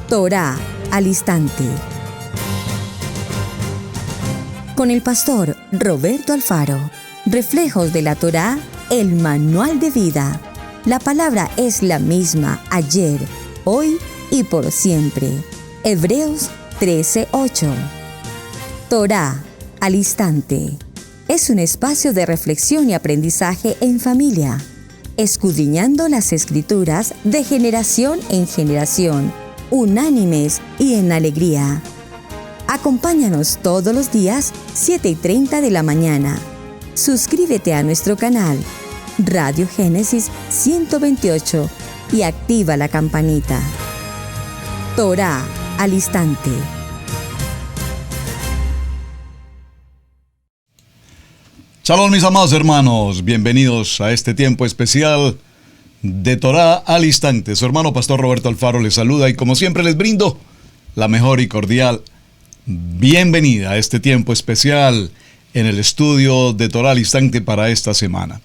Torá al instante. Con el pastor Roberto Alfaro. Reflejos de la Torá, el manual de vida. La palabra es la misma ayer, hoy y por siempre. Hebreos 13:8. Torá al instante. Es un espacio de reflexión y aprendizaje en familia, escudriñando las Escrituras de generación en generación, unánimes y en alegría. Acompáñanos todos los días, 7:30 de la mañana. Suscríbete a nuestro canal, Radio Génesis 128, y activa la campanita. Torá al instante. Shalom, mis amados hermanos, bienvenidos a este tiempo especial de Torá al instante. Su hermano pastor Roberto Alfaro les saluda y como siempre les brindo la mejor y cordial bienvenida a este tiempo especial en el estudio de Torá al instante para esta semana.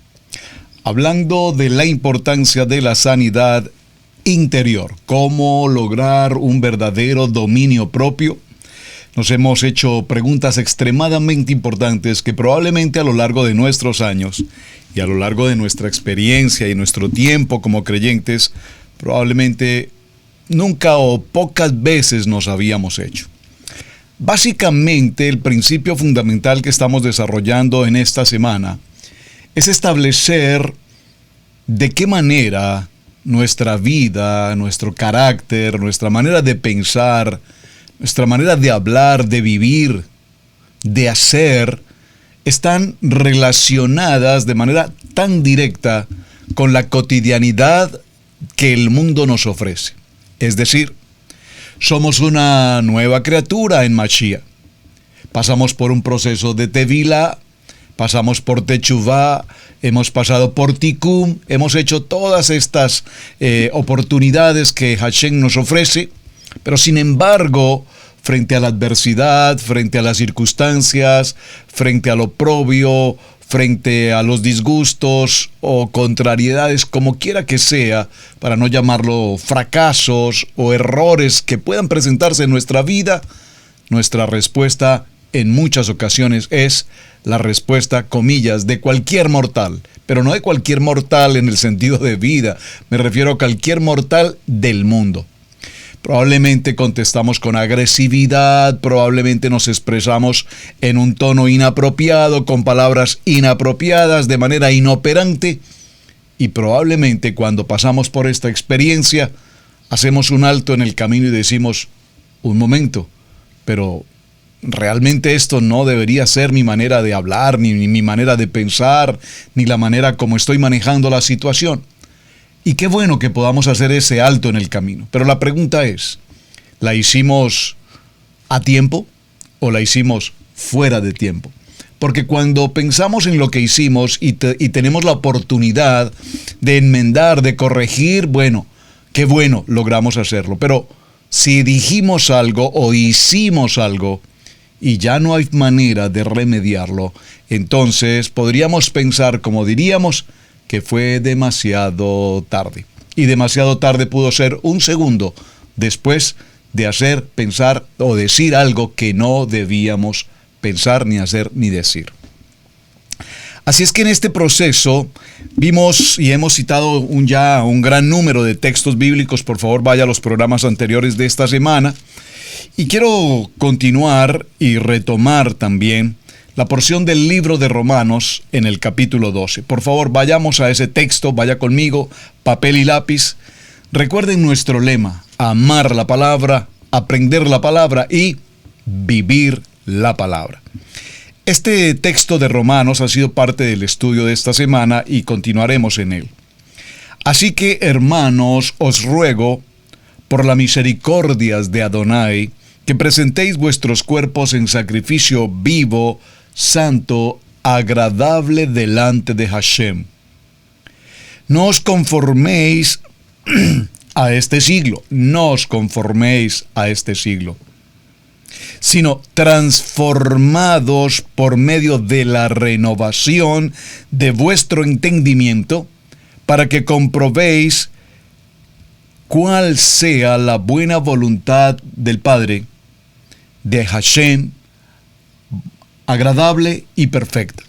Hablando de la importancia de la sanidad interior, cómo lograr un verdadero dominio propio. Nos hemos hecho preguntas extremadamente importantes que probablemente a lo largo de nuestros años y a lo largo de nuestra experiencia y nuestro tiempo como creyentes, probablemente nunca o pocas veces nos habíamos hecho. Básicamente, el principio fundamental que estamos desarrollando en esta semana es establecer de qué manera nuestra vida, nuestro carácter, nuestra manera de pensar, nuestra manera de hablar, de vivir, de hacer, están relacionadas de manera tan directa con la cotidianidad que el mundo nos ofrece. Es decir, somos una nueva criatura en Mashiach. Pasamos por un proceso de tevilá, pasamos por techuvá, hemos pasado por tikkun, hemos hecho todas estas oportunidades que Hashem nos ofrece. Pero sin embargo, frente a la adversidad, frente a las circunstancias, frente a lo oprobio, frente a los disgustos o contrariedades, como quiera que sea, para no llamarlo fracasos o errores que puedan presentarse en nuestra vida, nuestra respuesta en muchas ocasiones es la respuesta, comillas, de cualquier mortal. Pero no de cualquier mortal en el sentido de vida, me refiero a cualquier mortal del mundo. Probablemente contestamos con agresividad, probablemente nos expresamos en un tono inapropiado, con palabras inapropiadas, de manera inoperante, y probablemente cuando pasamos por esta experiencia, hacemos un alto en el camino y decimos, un momento, pero realmente esto no debería ser mi manera de hablar, ni mi manera de pensar, ni la manera como estoy manejando la situación. Y qué bueno que podamos hacer ese alto en el camino. Pero la pregunta es, ¿la hicimos a tiempo o la hicimos fuera de tiempo? Porque cuando pensamos en lo que hicimos y tenemos la oportunidad de enmendar, de corregir, bueno, qué bueno, logramos hacerlo. Pero si dijimos algo o hicimos algo y ya no hay manera de remediarlo, entonces podríamos pensar, como diríamos, que fue demasiado tarde. Y demasiado tarde pudo ser un segundo después de hacer, pensar o decir algo que no debíamos pensar, ni hacer, ni decir. Así es que en este proceso vimos y hemos citado ya un gran número de textos bíblicos. Por favor, vaya a los programas anteriores de esta semana. Y quiero continuar y retomar también la porción del libro de Romanos en el capítulo 12. Por favor, vayamos a ese texto, vaya conmigo, papel y lápiz. Recuerden nuestro lema, amar la palabra, aprender la palabra y vivir la palabra. Este texto de Romanos ha sido parte del estudio de esta semana y continuaremos en él. Así que, hermanos, os ruego, por las misericordias de Adonai, que presentéis vuestros cuerpos en sacrificio vivo, santo, agradable delante de Hashem. No os conforméis a este siglo, no os conforméis a este siglo, sino transformados por medio de la renovación de vuestro entendimiento, para que comprobéis cuál sea la buena voluntad del Padre, de Hashem, agradable y perfecta.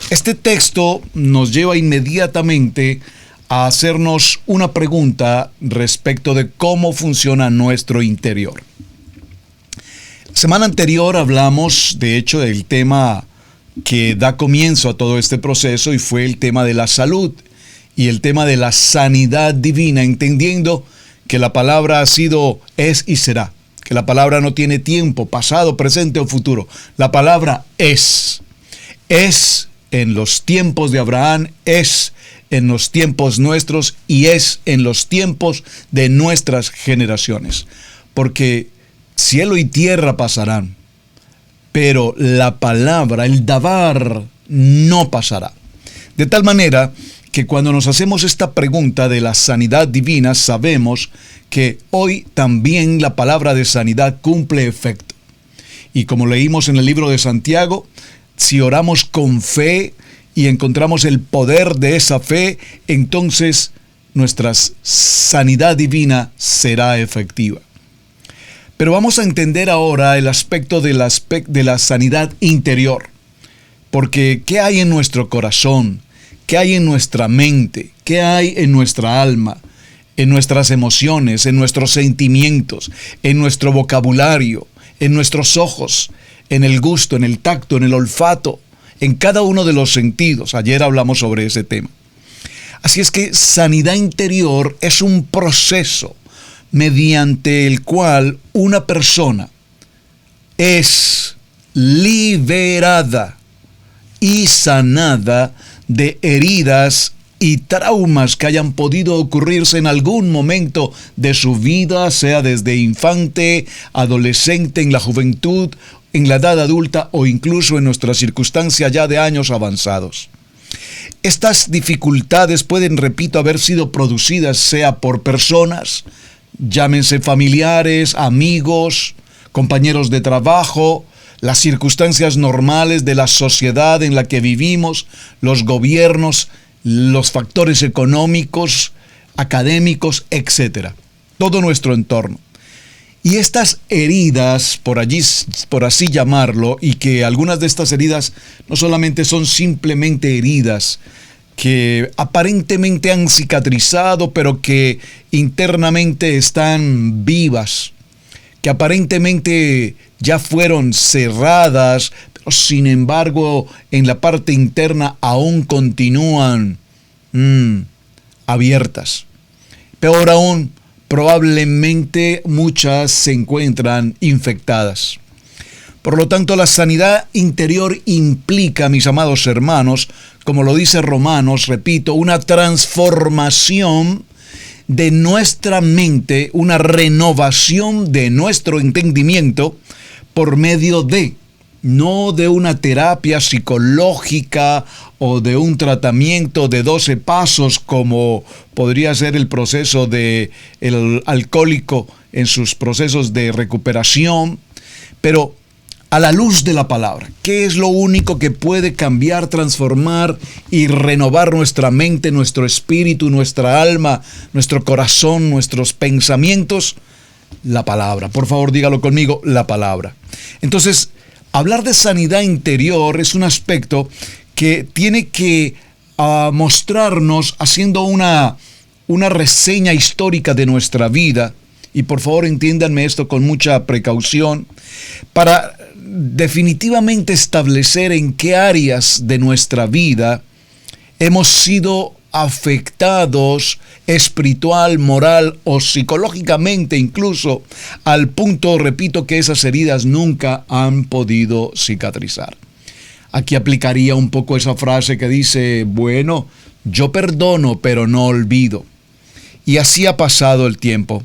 Este texto nos lleva inmediatamente a hacernos una pregunta respecto de cómo funciona nuestro interior. La semana anterior hablamos, de hecho, del tema que da comienzo a todo este proceso, y fue el tema de la salud y el tema de la sanidad divina, entendiendo que la palabra ha sido, es y será, que la palabra no tiene tiempo, pasado, presente o futuro. La palabra es en los tiempos de Abraham, es en los tiempos nuestros y es en los tiempos de nuestras generaciones. Porque cielo y tierra pasarán, pero la palabra, el davar, no pasará. De tal manera que cuando nos hacemos esta pregunta de la sanidad divina, sabemos que hoy también la palabra de sanidad cumple efecto. Y como leímos en el libro de Santiago, si oramos con fe y encontramos el poder de esa fe, entonces nuestra sanidad divina será efectiva. Pero vamos a entender ahora el aspecto de la sanidad interior. Porque ¿qué hay en nuestro corazón? ¿Qué hay en nuestra mente? ¿Qué hay en nuestra alma? En nuestras emociones, en nuestros sentimientos, en nuestro vocabulario, en nuestros ojos, en el gusto, en el tacto, en el olfato, en cada uno de los sentidos. Ayer hablamos sobre ese tema. Así es que sanidad interior es un proceso mediante el cual una persona es liberada y sanada de heridas y traumas que hayan podido ocurrirse en algún momento de su vida, sea desde infante, adolescente, en la juventud, en la edad adulta o incluso en nuestra circunstancia ya de años avanzados. Estas dificultades pueden, repito, haber sido producidas sea por personas, llámense familiares, amigos, compañeros de trabajo, las circunstancias normales de la sociedad en la que vivimos, los gobiernos, los factores económicos, académicos, etc. Todo nuestro entorno. Y estas heridas, por así llamarlo, y que algunas de estas heridas no solamente son simplemente heridas que aparentemente han cicatrizado, pero que internamente están vivas, que aparentemente ya fueron cerradas, pero sin embargo en la parte interna aún continúan abiertas. Peor aún, probablemente muchas se encuentran infectadas. Por lo tanto, la sanidad interior implica, mis amados hermanos, como lo dice Romanos, repito, una transformación de nuestra mente, una renovación de nuestro entendimiento por medio de, no de una terapia psicológica o de un tratamiento de 12 pasos como podría ser el proceso del alcohólico en sus procesos de recuperación, pero a la luz de la palabra. ¿Qué es lo único que puede cambiar, transformar y renovar nuestra mente, nuestro espíritu, nuestra alma, nuestro corazón, nuestros pensamientos? La palabra. Por favor, dígalo conmigo, la palabra. Entonces, hablar de sanidad interior es un aspecto que tiene que mostrarnos haciendo una reseña histórica de nuestra vida. Y por favor entiéndanme esto con mucha precaución, para definitivamente establecer en qué áreas de nuestra vida hemos sido afectados espiritual, moral o psicológicamente incluso, al punto, repito, que esas heridas nunca han podido cicatrizar. Aquí aplicaría un poco esa frase que dice, bueno, yo perdono pero no olvido. Y así ha pasado el tiempo.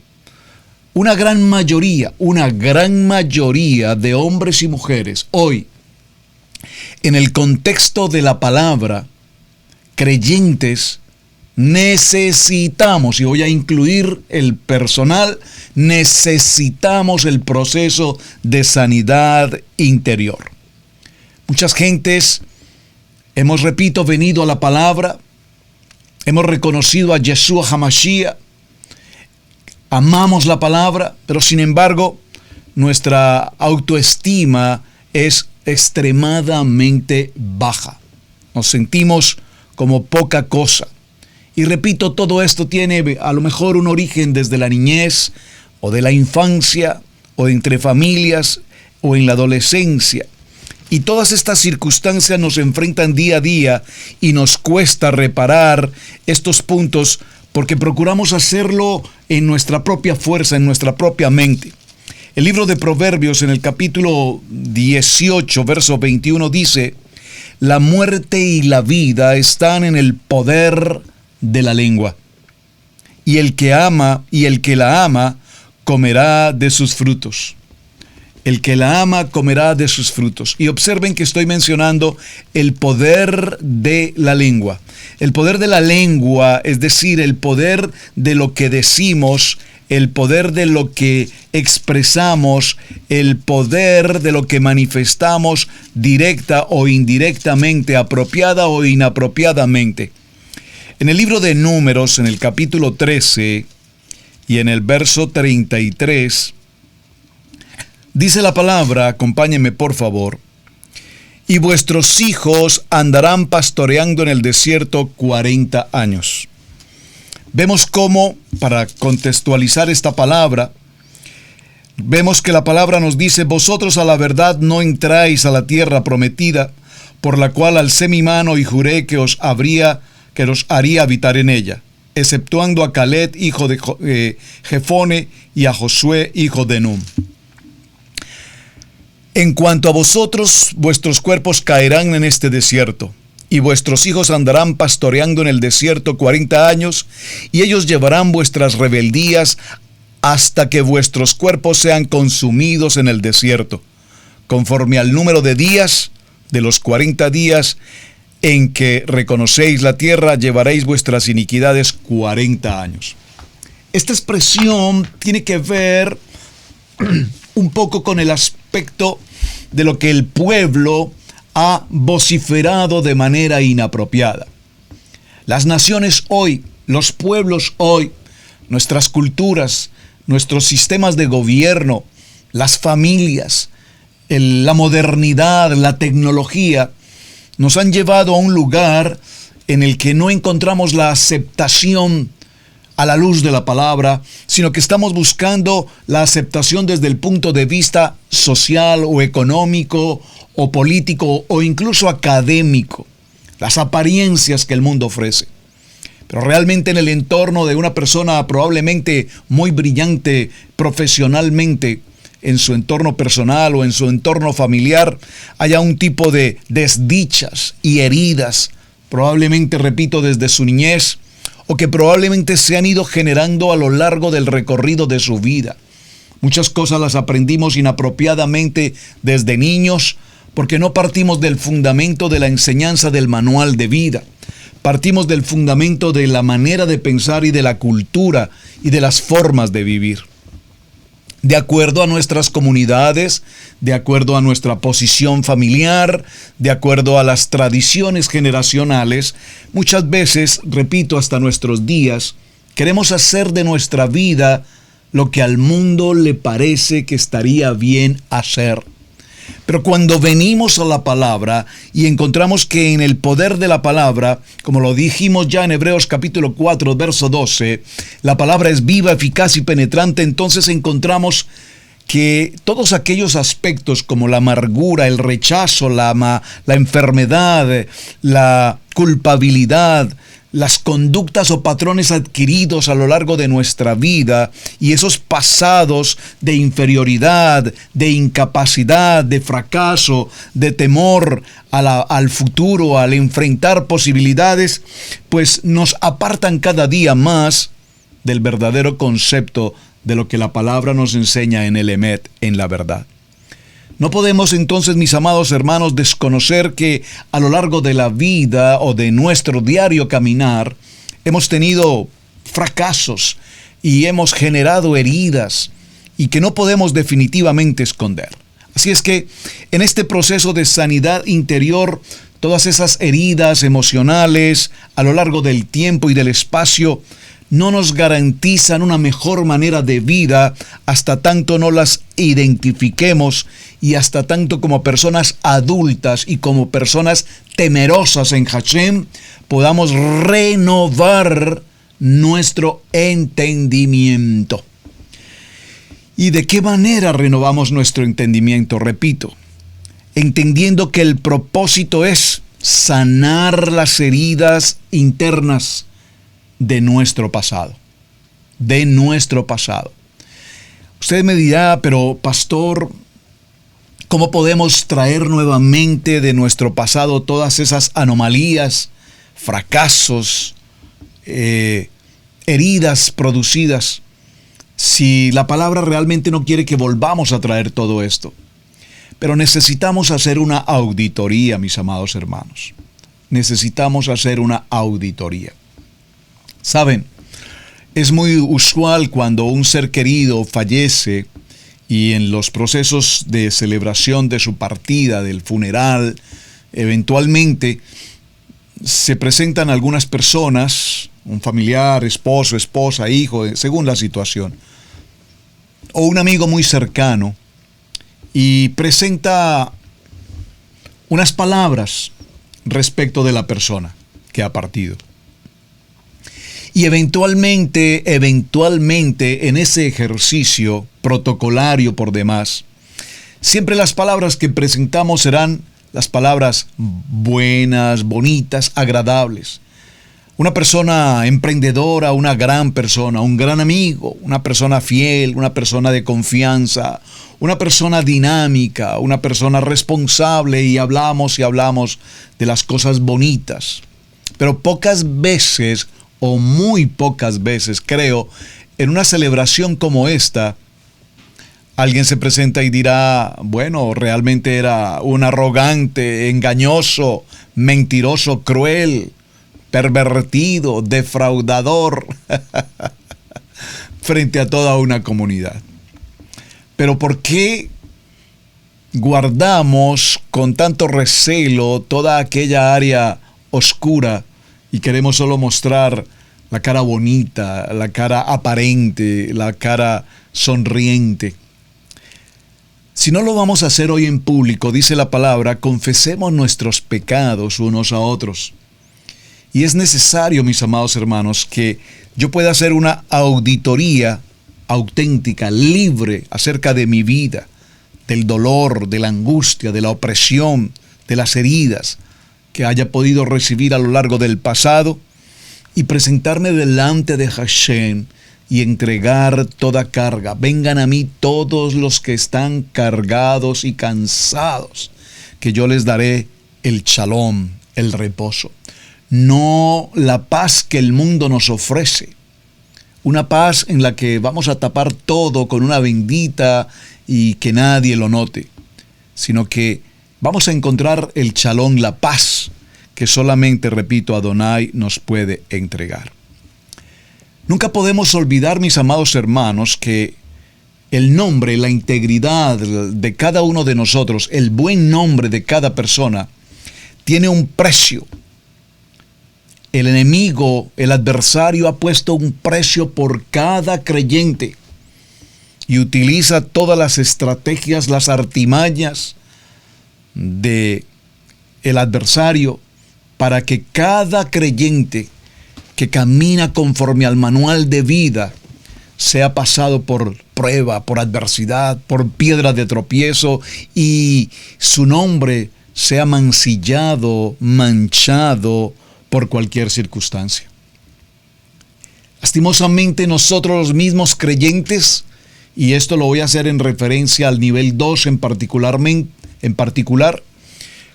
Una gran mayoría de hombres y mujeres hoy, en el contexto de la palabra, creyentes, necesitamos, y voy a incluir el personal, necesitamos el proceso de sanidad interior. Muchas gentes hemos, repito, venido a la palabra, hemos reconocido a Yeshua HaMashiach, amamos la palabra, pero sin embargo, nuestra autoestima es extremadamente baja. Nos sentimos como poca cosa. Y repito, todo esto tiene a lo mejor un origen desde la niñez, o de la infancia, o entre familias, o en la adolescencia. Y todas estas circunstancias nos enfrentan día a día y nos cuesta reparar estos puntos porque procuramos hacerlo en nuestra propia fuerza, en nuestra propia mente. El libro de Proverbios en el capítulo 18, verso 21 dice: la muerte y la vida están en el poder de la lengua, y el que la ama comerá de sus frutos. El que la ama comerá de sus frutos. Y observen que estoy mencionando el poder de la lengua. El poder de la lengua, es decir, el poder de lo que decimos, el poder de lo que expresamos, el poder de lo que manifestamos directa o indirectamente, apropiada o inapropiadamente. En el libro de Números, en el capítulo 13 y en el verso 33, dice la palabra, acompáñenme por favor: y vuestros hijos andarán pastoreando en el desierto 40 años. Vemos cómo, para contextualizar esta palabra, vemos que la palabra nos dice: vosotros a la verdad no entráis a la tierra prometida, por la cual alcé mi mano y juré que os haría habitar en ella, exceptuando a Caleb, hijo de Jefone, y a Josué, hijo de Nun. En cuanto a vosotros, vuestros cuerpos caerán en este desierto, y vuestros hijos andarán pastoreando en el desierto 40 años, y ellos llevarán vuestras rebeldías hasta que vuestros cuerpos sean consumidos en el desierto, conforme al número de días, de los 40 días en que reconocéis la tierra, llevaréis vuestras iniquidades 40 años. Esta expresión tiene que ver un poco con el aspecto de lo que el pueblo ha vociferado de manera inapropiada. Las naciones hoy, los pueblos hoy, nuestras culturas, nuestros sistemas de gobierno, las familias, la modernidad, la tecnología, nos han llevado a un lugar en el que no encontramos la aceptación a la luz de la palabra, sino que estamos buscando la aceptación desde el punto de vista social o económico o político o incluso académico, las apariencias que el mundo ofrece. Pero realmente en el entorno de una persona probablemente muy brillante profesionalmente, en su entorno personal o en su entorno familiar, haya un tipo de desdichas y heridas, probablemente, repito, desde su niñez, o que probablemente se han ido generando a lo largo del recorrido de su vida. Muchas cosas las aprendimos inapropiadamente desde niños, porque no partimos del fundamento de la enseñanza del manual de vida. Partimos del fundamento de la manera de pensar y de la cultura y de las formas de vivir. De acuerdo a nuestras comunidades, de acuerdo a nuestra posición familiar, de acuerdo a las tradiciones generacionales, muchas veces, repito, hasta nuestros días, queremos hacer de nuestra vida lo que al mundo le parece que estaría bien hacer. Pero cuando venimos a la palabra y encontramos que en el poder de la palabra, como lo dijimos ya en Hebreos capítulo 4, verso 12, la palabra es viva, eficaz y penetrante, entonces encontramos que todos aquellos aspectos como la amargura, el rechazo, la enfermedad, la culpabilidad, las conductas o patrones adquiridos a lo largo de nuestra vida y esos pasados de inferioridad, de incapacidad, de fracaso, de temor al futuro, al enfrentar posibilidades, pues nos apartan cada día más del verdadero concepto de lo que la palabra nos enseña en el Emet, en la verdad. No podemos entonces, mis amados hermanos, desconocer que a lo largo de la vida o de nuestro diario caminar hemos tenido fracasos y hemos generado heridas y que no podemos definitivamente esconder. Así es que en este proceso de sanidad interior, todas esas heridas emocionales a lo largo del tiempo y del espacio no nos garantizan una mejor manera de vida hasta tanto no las identifiquemos y hasta tanto como personas adultas y como personas temerosas en Hashem podamos renovar nuestro entendimiento. ¿Y de qué manera renovamos nuestro entendimiento? Repito, entendiendo que el propósito es sanar las heridas internas de nuestro pasado. Usted me dirá, pero pastor, ¿cómo podemos traer nuevamente de nuestro pasado todas esas anomalías, fracasos, heridas producidas, si la palabra realmente no quiere que volvamos a traer todo esto? Pero necesitamos hacer una auditoría, mis amados hermanos. Necesitamos hacer una auditoría. Saben, es muy usual cuando un ser querido fallece y en los procesos de celebración de su partida, del funeral, eventualmente se presentan algunas personas, un familiar, esposo, esposa, hijo, según la situación, o un amigo muy cercano, y presenta unas palabras respecto de la persona que ha partido. Y eventualmente, en ese ejercicio protocolario por demás, siempre las palabras que presentamos serán las palabras buenas, bonitas, agradables. Una persona emprendedora, una gran persona, un gran amigo, una persona fiel, una persona de confianza, una persona dinámica, una persona responsable, y hablamos de las cosas bonitas. Pero pocas veces, o muy pocas veces, creo, en una celebración como esta, alguien se presenta y dirá, bueno, realmente era un arrogante, engañoso, mentiroso, cruel, pervertido, defraudador, frente a toda una comunidad. Pero ¿por qué guardamos con tanto recelo toda aquella área oscura y queremos solo mostrar la cara bonita, la cara aparente, la cara sonriente? Si no lo vamos a hacer hoy en público, dice la palabra, confesemos nuestros pecados unos a otros. Y es necesario, mis amados hermanos, que yo pueda hacer una auditoría auténtica, libre, acerca de mi vida, del dolor, de la angustia, de la opresión, de las heridas que haya podido recibir a lo largo del pasado, y presentarme delante de Hashem y entregar toda carga. Vengan a mí todos los que están cargados y cansados, que yo les daré el shalom, el reposo. No la paz que el mundo nos ofrece, una paz en la que vamos a tapar todo con una bendita y que nadie lo note, sino que vamos a encontrar el shalom, la paz, que solamente, repito, Adonai nos puede entregar. Nunca podemos olvidar, mis amados hermanos, que el nombre, la integridad de cada uno de nosotros, el buen nombre de cada persona, tiene un precio. El enemigo, el adversario, ha puesto un precio por cada creyente y utiliza todas las estrategias, las artimañas de el adversario para que cada creyente que camina conforme al manual de vida sea pasado por prueba, por adversidad, por piedra de tropiezo, y su nombre sea mancillado, manchado por cualquier circunstancia. Lastimosamente, nosotros los mismos creyentes, y esto lo voy a hacer en referencia al nivel 2 en particular,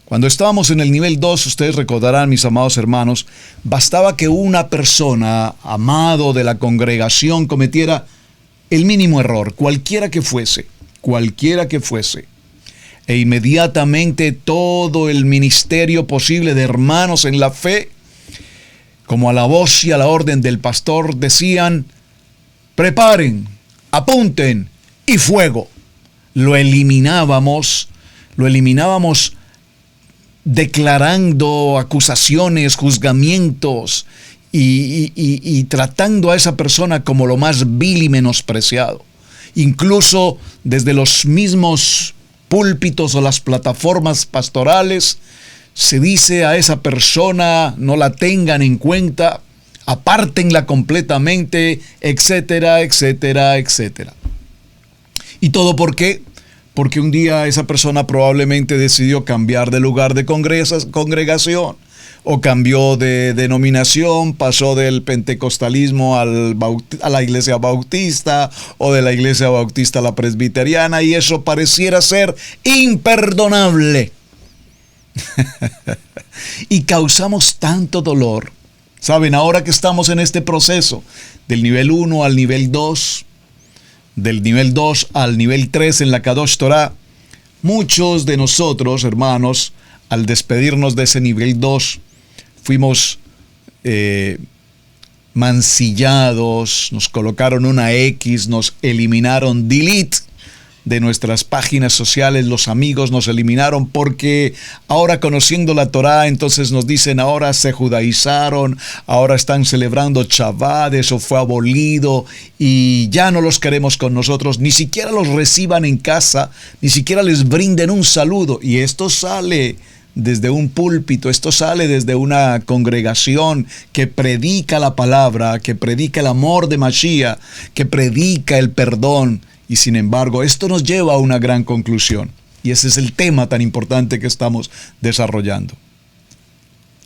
cuando estábamos en el nivel 2, ustedes recordarán, mis amados hermanos, bastaba que una persona, amado de la congregación, cometiera el mínimo error, cualquiera que fuese, e inmediatamente todo el ministerio posible de hermanos en la fe, como a la voz y a la orden del pastor, decían: preparen, apunten y fuego. Lo eliminábamos declarando acusaciones, juzgamientos y tratando a esa persona como lo más vil y menospreciado. Incluso desde los mismos púlpitos o las plataformas pastorales se dice a esa persona: no la tengan en cuenta, apártenla completamente, etcétera, etcétera, etcétera. ¿Y todo por qué? Porque un día esa persona probablemente decidió cambiar de lugar de congregación, o cambió de denominación, pasó del pentecostalismo a la iglesia bautista, o de la iglesia bautista a la presbiteriana, y eso pareciera ser imperdonable. Y causamos tanto dolor. Saben, ahora que estamos en este proceso del nivel 1 al nivel 2, del nivel 2 al nivel 3 en la Kadosh Torah, muchos de nosotros, hermanos, al despedirnos de ese nivel 2, fuimos mancillados, nos colocaron una X, nos eliminaron, delete, de nuestras páginas sociales. Los amigos nos eliminaron porque ahora, conociendo la Torá, entonces nos dicen: ahora se judaizaron, ahora están celebrando Shabbat, eso fue abolido y ya no los queremos con nosotros. Ni siquiera los reciban en casa, ni siquiera les brinden un saludo. Y esto sale desde un púlpito, esto sale desde una congregación que predica la palabra, que predica el amor de Mashiach, que predica el perdón. Y sin embargo, esto nos lleva a una gran conclusión. Y ese es el tema tan importante que estamos desarrollando.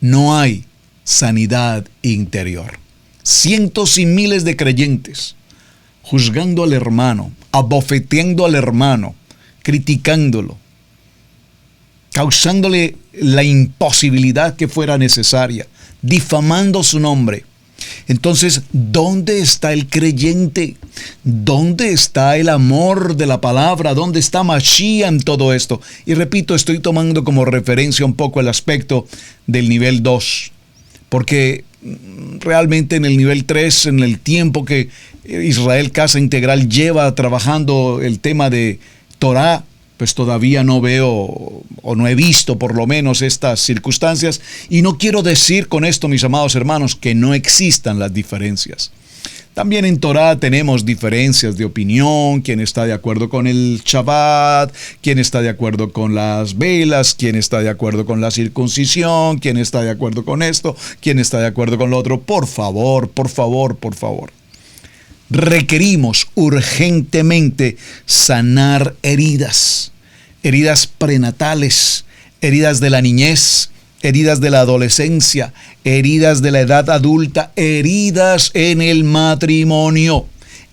No hay sanidad interior. Cientos y miles de creyentes juzgando al hermano, abofeteando al hermano, criticándolo, causándole la imposibilidad que fuera necesaria, difamando su nombre. Entonces, ¿dónde está el creyente? ¿Dónde está el amor de la palabra? ¿Dónde está Mashiach en todo esto? Y repito, estoy tomando como referencia un poco el aspecto del nivel 2, porque realmente en el nivel 3, en el tiempo que Israel Casa Integral lleva trabajando el tema de Torah, pues todavía no veo, o no he visto por lo menos, estas circunstancias. Y no quiero decir con esto, mis amados hermanos, que no existan las diferencias. También en Torah tenemos diferencias de opinión: quién está de acuerdo con el Shabbat, quién está de acuerdo con las velas, quién está de acuerdo con la circuncisión, quién está de acuerdo con esto, quién está de acuerdo con lo otro. Por favor, por favor, por favor. Requerimos urgentemente sanar heridas prenatales, heridas de la niñez, heridas de la adolescencia, heridas de la edad adulta, heridas en el matrimonio,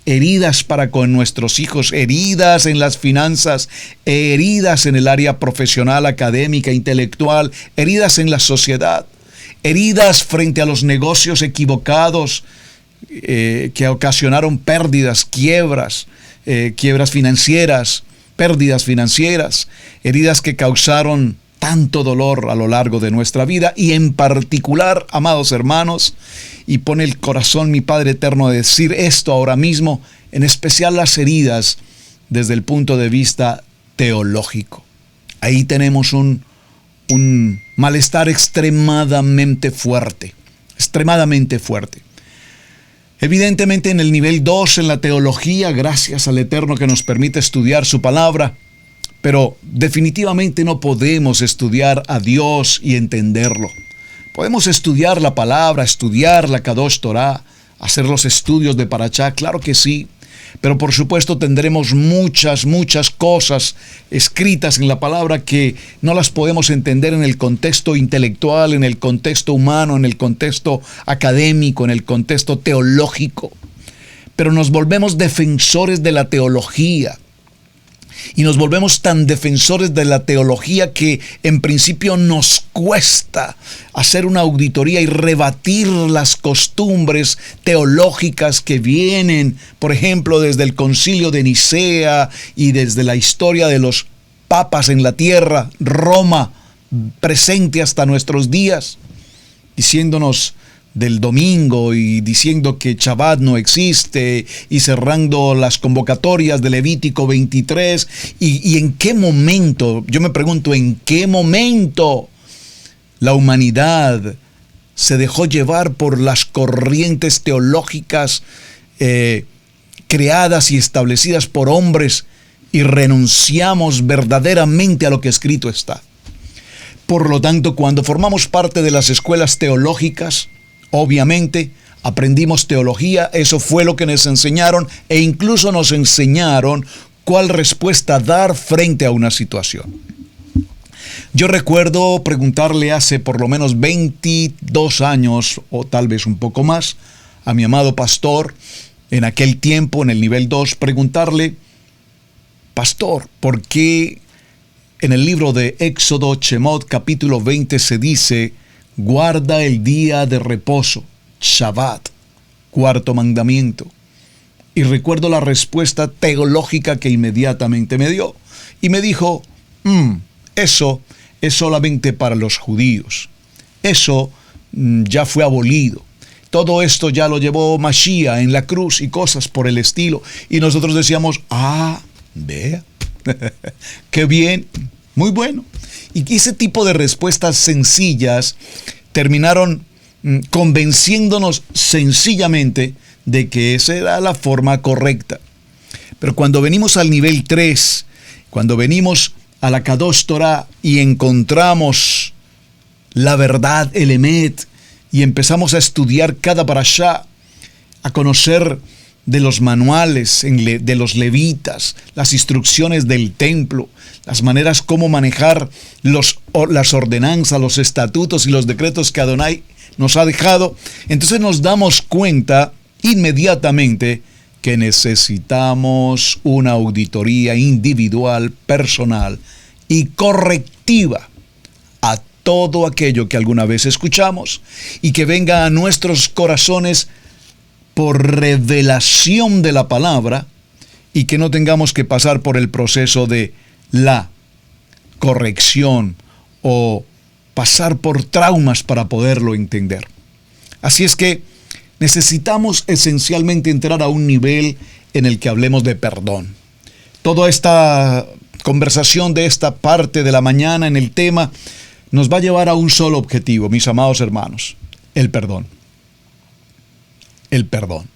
heridas para con nuestros hijos, heridas en las finanzas, heridas en el área profesional, académica, intelectual, heridas en la sociedad, heridas frente a los negocios equivocados, que ocasionaron pérdidas, quiebras financieras, pérdidas financieras, heridas que causaron tanto dolor a lo largo de nuestra vida. Y en particular, amados hermanos, y pone el corazón mi Padre Eterno a decir esto ahora mismo, en especial las heridas desde el punto de vista teológico. Ahí tenemos un malestar extremadamente fuerte, extremadamente fuerte. Evidentemente en el nivel 2, en la teología, gracias al Eterno que nos permite estudiar su palabra, pero definitivamente no podemos estudiar a Dios y entenderlo. Podemos estudiar la palabra, estudiar la Kadosh Torah, hacer los estudios de Parashá, claro que sí, pero por supuesto tendremos muchas cosas escritas en la palabra que no las podemos entender en el contexto intelectual, en el contexto humano, en el contexto académico, en el contexto teológico. Pero nos volvemos defensores de la teología. Y nos volvemos tan defensores de la teología que en principio nos cuesta hacer una auditoría y rebatir las costumbres teológicas que vienen, por ejemplo, desde el Concilio de Nicea y desde la historia de los papas en la tierra, Roma, presente hasta nuestros días, diciéndonos del domingo y diciendo que Shabbat no existe y cerrando las convocatorias de Levítico 23. Y en qué momento, yo me pregunto, ¿en qué momento la humanidad se dejó llevar por las corrientes teológicas creadas y establecidas por hombres y renunciamos verdaderamente a lo que escrito está. Por lo tanto, cuando formamos parte de las escuelas teológicas, obviamente aprendimos teología, eso fue lo que nos enseñaron e incluso nos enseñaron cuál respuesta dar frente a una situación. Yo recuerdo preguntarle hace por lo menos 22 años o tal vez un poco más a mi amado pastor, en aquel tiempo en el nivel 2, preguntarle: pastor, ¿por qué en el libro de Éxodo, Shemot, capítulo 20 se dice guarda el día de reposo, Shabbat, cuarto mandamiento? Y recuerdo la respuesta teológica que inmediatamente me dio. Y me dijo, eso es solamente para los judíos. Eso ya fue abolido. Todo esto ya lo llevó Mashiach en la cruz y cosas por el estilo. Y nosotros decíamos, vea, qué bien, muy bueno. Y ese tipo de respuestas sencillas terminaron convenciéndonos sencillamente de que esa era la forma correcta. Pero cuando venimos al nivel 3, cuando venimos a la Kadosh Torah y encontramos la verdad, el Emet, y empezamos a estudiar cada parashá, a conocer de los manuales de los levitas, las instrucciones del templo, las maneras cómo manejar las ordenanzas, los estatutos y los decretos que Adonai nos ha dejado, entonces nos damos cuenta inmediatamente que necesitamos una auditoría individual, personal y correctiva a todo aquello que alguna vez escuchamos y que venga a nuestros corazones por revelación de la palabra y que no tengamos que pasar por el proceso de la corrección o pasar por traumas para poderlo entender. Así es que necesitamos esencialmente entrar a un nivel en el que hablemos de perdón. Toda esta conversación de esta parte de la mañana en el tema nos va a llevar a un solo objetivo, mis amados hermanos: el perdón. El perdón.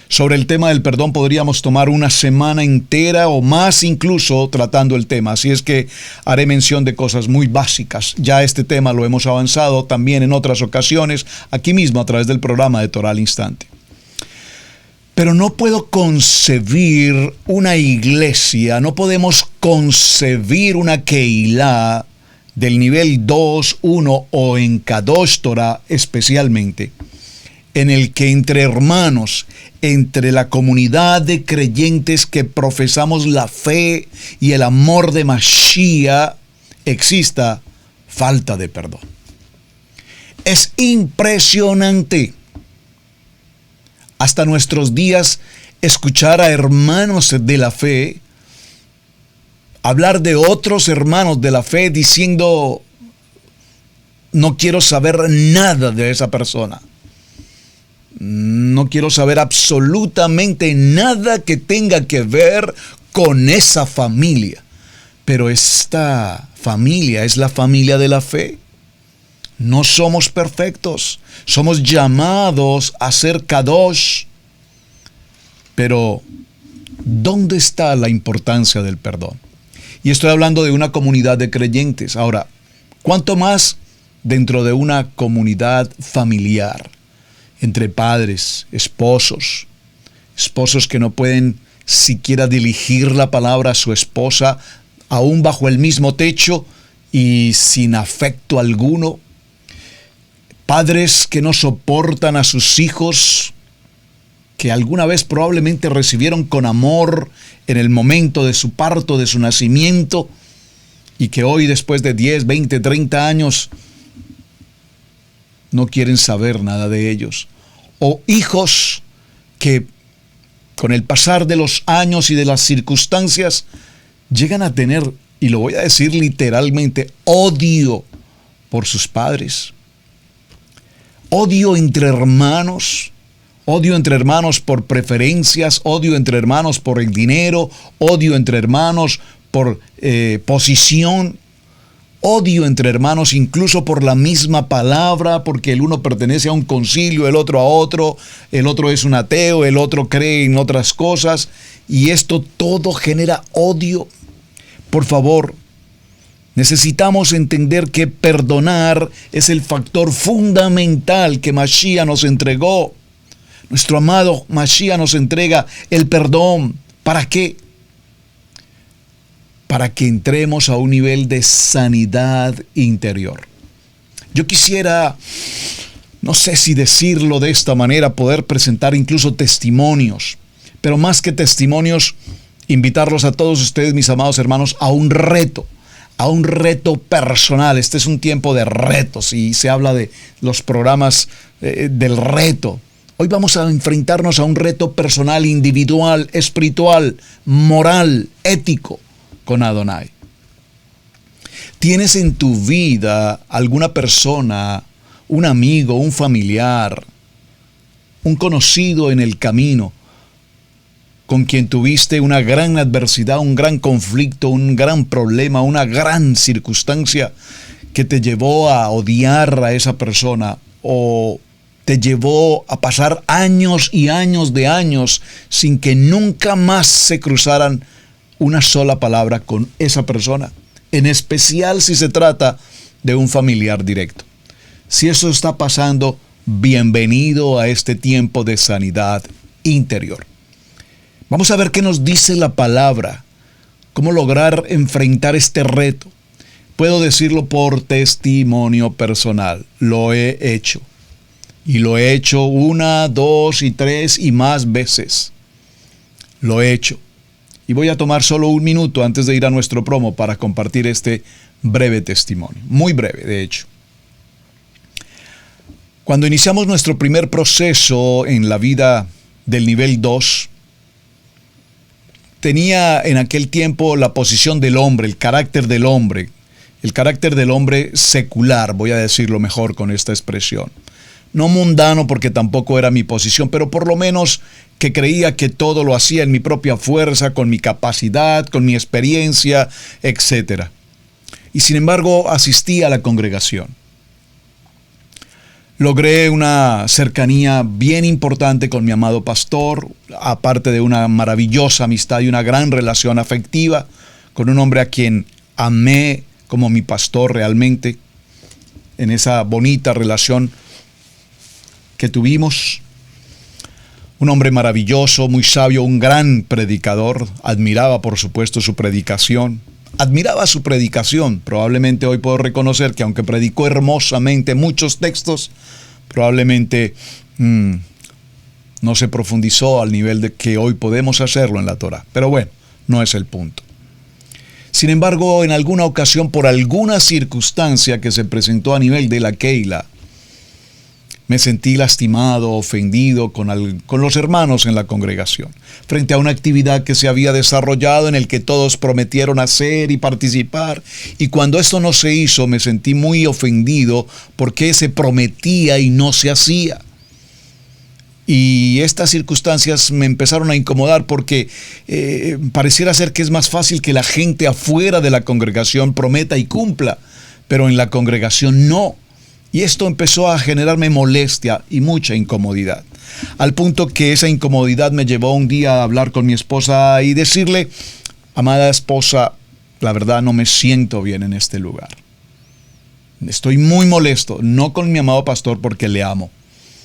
Sobre el tema del perdón podríamos tomar una semana entera o más incluso tratando el tema. Así es que haré mención de cosas muy básicas. Ya este tema lo hemos avanzado también en otras ocasiones, aquí mismo a través del programa de Torah al Instante. Pero no puedo concebir una iglesia, no podemos concebir una Keilah del nivel 2, 1 o en Kadosh Torah especialmente, en el que entre hermanos, entre la comunidad de creyentes que profesamos la fe y el amor de Mashiach, exista falta de perdón. Es impresionante hasta nuestros días escuchar a hermanos de la fe hablar de otros hermanos de la fe diciendo: no quiero saber nada de esa persona. No quiero saber absolutamente nada que tenga que ver con esa familia. Pero esta familia es la familia de la fe. No somos perfectos. Somos llamados a ser Kadosh. Pero, ¿dónde está la importancia del perdón? Y estoy hablando de una comunidad de creyentes. Ahora, ¿cuánto más dentro de una comunidad familiar? Entre padres, esposos que no pueden siquiera dirigir la palabra a su esposa, aún bajo el mismo techo y sin afecto alguno. Padres que no soportan a sus hijos, que alguna vez probablemente recibieron con amor en el momento de su parto, de su nacimiento, y que hoy, después de 10, 20, 30 años, no quieren saber nada de ellos. O hijos que con el pasar de los años y de las circunstancias llegan a tener, y lo voy a decir literalmente, odio por sus padres. Odio entre hermanos por preferencias, odio entre hermanos por el dinero, odio entre hermanos por posición, odio entre hermanos, incluso por la misma palabra, porque el uno pertenece a un concilio, el otro a otro, el otro es un ateo, el otro cree en otras cosas, y esto todo genera odio. Por favor, necesitamos entender que perdonar es el factor fundamental que Mashiach nos entregó. Nuestro amado Mashiach nos entrega el perdón. ¿Para qué? Para que entremos a un nivel de sanidad interior. Yo quisiera, no sé si decirlo de esta manera, poder presentar incluso testimonios, pero más que testimonios, invitarlos a todos ustedes, mis amados hermanos, a un reto personal. Este es un tiempo de retos y se habla de los programas del reto. Hoy vamos a enfrentarnos a un reto personal, individual, espiritual, moral, ético, con Adonai. ¿Tienes en tu vida alguna persona, un amigo, un familiar, un conocido en el camino, con quien tuviste una gran adversidad, un gran conflicto, un gran problema, una gran circunstancia que te llevó a odiar a esa persona o te llevó a pasar años y años de años sin que nunca más se cruzaran una sola palabra con esa persona? En especial si se trata de un familiar directo. Si eso está pasando, bienvenido a este tiempo de sanidad interior. Vamos a ver qué nos dice la palabra, cómo lograr enfrentar este reto. Puedo decirlo por testimonio personal, lo he hecho. Y lo he hecho 1, 2 y 3 y más veces. Lo he hecho. Y voy a tomar solo un minuto antes de ir a nuestro promo para compartir este breve testimonio. Muy breve, de hecho. Cuando iniciamos nuestro primer proceso en la vida del nivel 2, tenía en aquel tiempo la posición del hombre, el carácter del hombre secular, voy a decirlo mejor con esta expresión. No mundano porque tampoco era mi posición, pero por lo menos que creía que todo lo hacía en mi propia fuerza, con mi capacidad, con mi experiencia, etc. Y sin embargo asistí a la congregación. Logré una cercanía bien importante con mi amado pastor, aparte de una maravillosa amistad y una gran relación afectiva con un hombre a quien amé como mi pastor realmente, en esa bonita relación que tuvimos. Un hombre maravilloso, muy sabio, un gran predicador. Admiraba, por supuesto, su predicación. Probablemente hoy puedo reconocer que aunque predicó hermosamente muchos textos, probablemente no se profundizó al nivel de que hoy podemos hacerlo en la Torá. Pero bueno, no es el punto. Sin embargo, en alguna ocasión, por alguna circunstancia que se presentó a nivel de la Keila, me sentí lastimado, ofendido con los hermanos en la congregación, frente a una actividad que se había desarrollado en el que todos prometieron hacer y participar. Y cuando esto no se hizo, me sentí muy ofendido porque se prometía y no se hacía. Y estas circunstancias me empezaron a incomodar porque pareciera ser que es más fácil que la gente afuera de la congregación prometa y cumpla, pero en la congregación no. Y esto empezó a generarme molestia y mucha incomodidad, al punto que esa incomodidad me llevó un día a hablar con mi esposa y decirle: amada esposa, la verdad no me siento bien en este lugar. Estoy muy molesto, no con mi amado pastor porque le amo,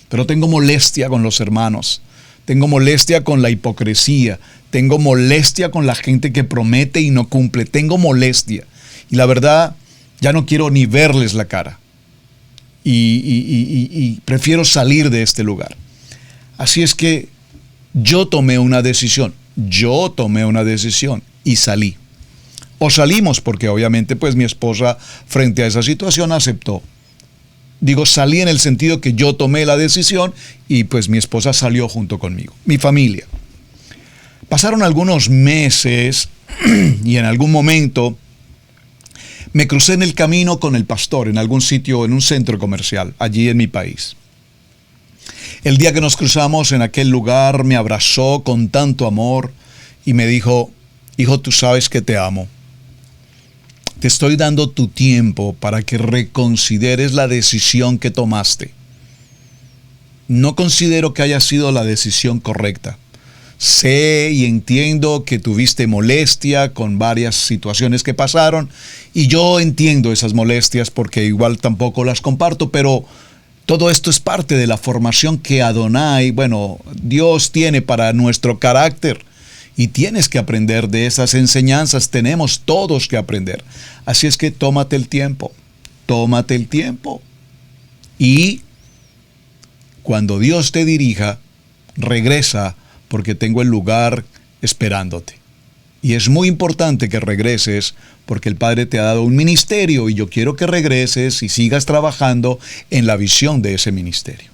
pero tengo molestia con los hermanos, tengo molestia con la hipocresía, tengo molestia con la gente que promete y no cumple, tengo molestia. Y la verdad, ya no quiero ni verles la cara. Y prefiero salir de este lugar. Así es que yo tomé una decisión y salí. O salimos porque obviamente pues mi esposa frente a esa situación aceptó. Digo, salí en el sentido que yo tomé la decisión y pues mi esposa salió junto conmigo, mi familia. Pasaron algunos meses y en algún momento me crucé en el camino con el pastor en algún sitio, en un centro comercial, allí en mi país. El día que nos cruzamos en aquel lugar me abrazó con tanto amor y me dijo: hijo, tú sabes que te amo. Te estoy dando tu tiempo para que reconsideres la decisión que tomaste. No considero que haya sido la decisión correcta. Sé y entiendo que tuviste molestia con varias situaciones que pasaron y yo entiendo esas molestias porque igual tampoco las comparto, pero todo esto es parte de la formación que Adonai, Dios tiene para nuestro carácter y tienes que aprender de esas enseñanzas, tenemos todos que aprender. Así es que tómate el tiempo y cuando Dios te dirija, regresa porque tengo el lugar esperándote. Y es muy importante que regreses porque el Padre te ha dado un ministerio y yo quiero que regreses y sigas trabajando en la visión de ese ministerio.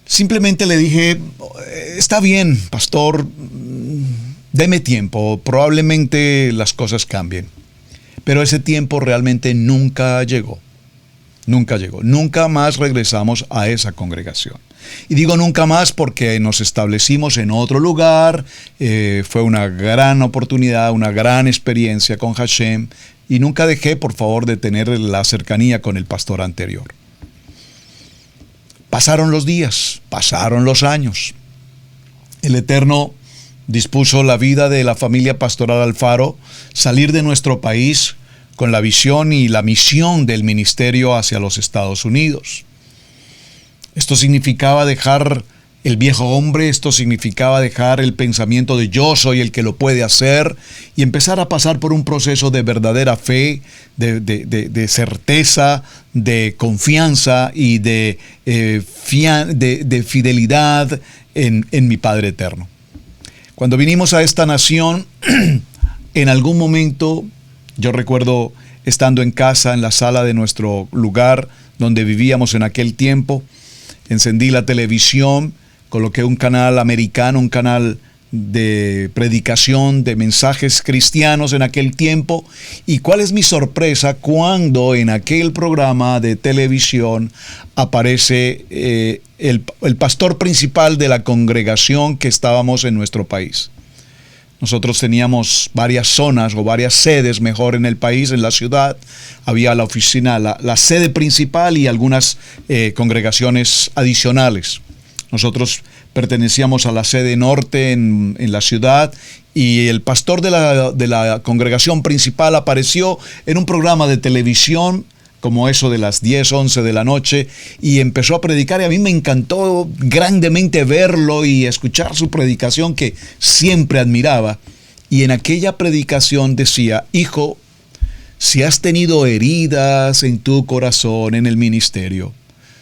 Simplemente le dije, está bien, pastor, deme tiempo, probablemente las cosas cambien. Pero ese tiempo realmente nunca llegó. Nunca más regresamos a esa congregación. Y digo nunca más porque nos establecimos en otro lugar, fue una gran oportunidad, una gran experiencia con Hashem, y nunca dejé, por favor, de tener la cercanía con el pastor anterior. Pasaron los días, pasaron los años. El Eterno dispuso la vida de la familia pastoral Alfaro, salir de nuestro país con la visión y la misión del ministerio hacia los Estados Unidos. Esto significaba dejar el viejo hombre, esto significaba dejar el pensamiento de yo soy el que lo puede hacer y empezar a pasar por un proceso de verdadera fe, de certeza, de confianza y de fidelidad en mi Padre Eterno. Cuando vinimos a esta nación, en algún momento, yo recuerdo estando en casa, en la sala de nuestro lugar donde vivíamos en aquel tiempo, encendí la televisión, coloqué un canal americano, un canal de predicación, de mensajes cristianos en aquel tiempo. ¿Y cuál es mi sorpresa cuando en aquel programa de televisión aparece el pastor principal de la congregación que estábamos en nuestro país? Nosotros teníamos varias zonas o varias sedes mejor en el país, en la ciudad. Había la oficina, la sede principal y algunas congregaciones adicionales. Nosotros pertenecíamos a la sede norte en la ciudad y el pastor de la congregación principal apareció en un programa de televisión como eso de las 10, 11 de la noche y empezó a predicar y a mí me encantó grandemente verlo y escuchar su predicación que siempre admiraba. Y en aquella predicación decía: hijo, si has tenido heridas en tu corazón en el ministerio,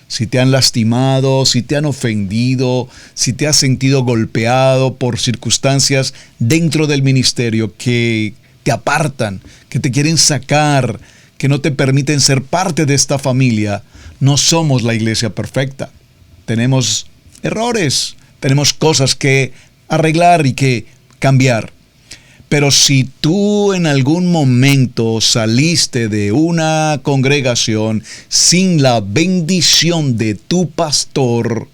si te han lastimado, si te han ofendido, si te has sentido golpeado por circunstancias dentro del ministerio que te apartan, que te quieren sacar, que no te permiten ser parte de esta familia, no somos la iglesia perfecta. Tenemos errores, tenemos cosas que arreglar y que cambiar. Pero si tú en algún momento saliste de una congregación sin la bendición de tu pastor,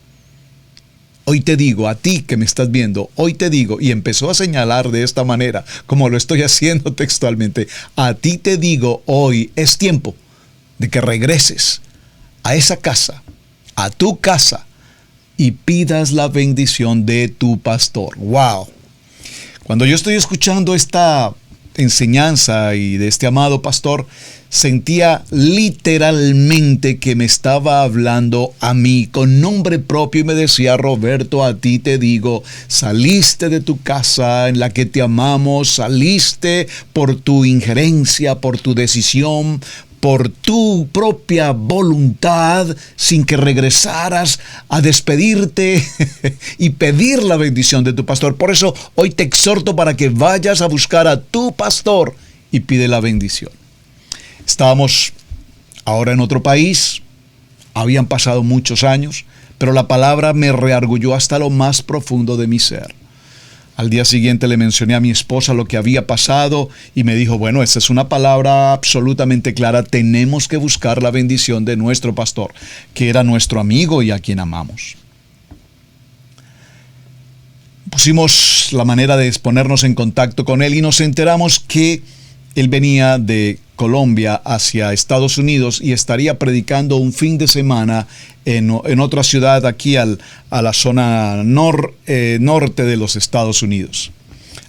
hoy te digo, a ti que me estás viendo, hoy te digo, y empezó a señalar de esta manera, como lo estoy haciendo textualmente, a ti te digo, hoy es tiempo de que regreses a esa casa, a tu casa, y pidas la bendición de tu pastor. ¡Wow! Cuando yo estoy escuchando esta enseñanza y de este amado pastor, sentía literalmente que me estaba hablando a mí con nombre propio y me decía: Roberto, a ti te digo, saliste de tu casa en la que te amamos, saliste por tu injerencia, por tu decisión, por tu propia voluntad, sin que regresaras a despedirte y pedir la bendición de tu pastor. Por eso hoy te exhorto para que vayas a buscar a tu pastor y pide la bendición. Estábamos ahora en otro país, habían pasado muchos años, pero la palabra me reargulló hasta lo más profundo de mi ser. Al día siguiente le mencioné a mi esposa lo que había pasado y me dijo: bueno, esta es una palabra absolutamente clara, tenemos que buscar la bendición de nuestro pastor, que era nuestro amigo y a quien amamos. Pusimos la manera de ponernos en contacto con él y nos enteramos que Él venía de Colombia hacia Estados Unidos y estaría predicando un fin de semana en otra ciudad aquí a la zona norte de los Estados Unidos.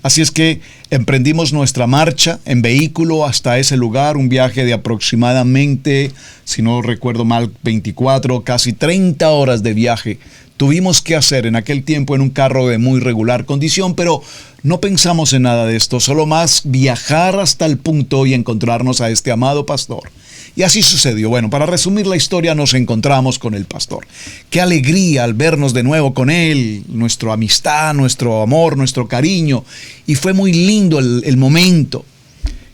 Así es que emprendimos nuestra marcha en vehículo hasta ese lugar, un viaje de aproximadamente, si no recuerdo mal, 24, casi 30 horas de viaje. Tuvimos que hacer en aquel tiempo en un carro de muy regular condición, pero no pensamos en nada de esto, solo más viajar hasta el punto y encontrarnos a este amado pastor. Y así sucedió. Bueno, para resumir la historia, nos encontramos con el pastor. Qué alegría al vernos de nuevo con él, nuestra amistad, nuestro amor, nuestro cariño. Y fue muy lindo el momento.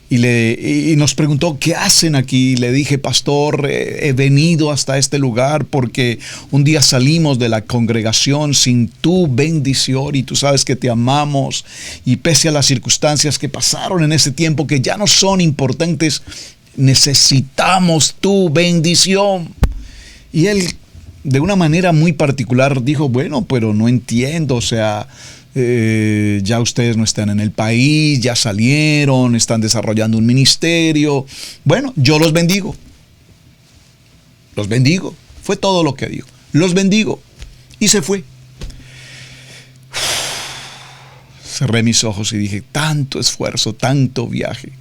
Y nos preguntó, ¿qué hacen aquí? Y le dije, pastor, he venido hasta este lugar porque un día salimos de la congregación sin tu bendición y tú sabes que te amamos. Y pese a las circunstancias que pasaron en ese tiempo que ya no son importantes, necesitamos tu bendición. Y él, de una manera muy particular, dijo, bueno, pero no entiendo, o sea, ya ustedes no están en el país, ya salieron, están desarrollando un ministerio. Bueno, yo los bendigo. Los bendigo. Fue todo lo que dijo. Los bendigo. Y se fue. Cerré mis ojos y dije, tanto esfuerzo, tanto viaje,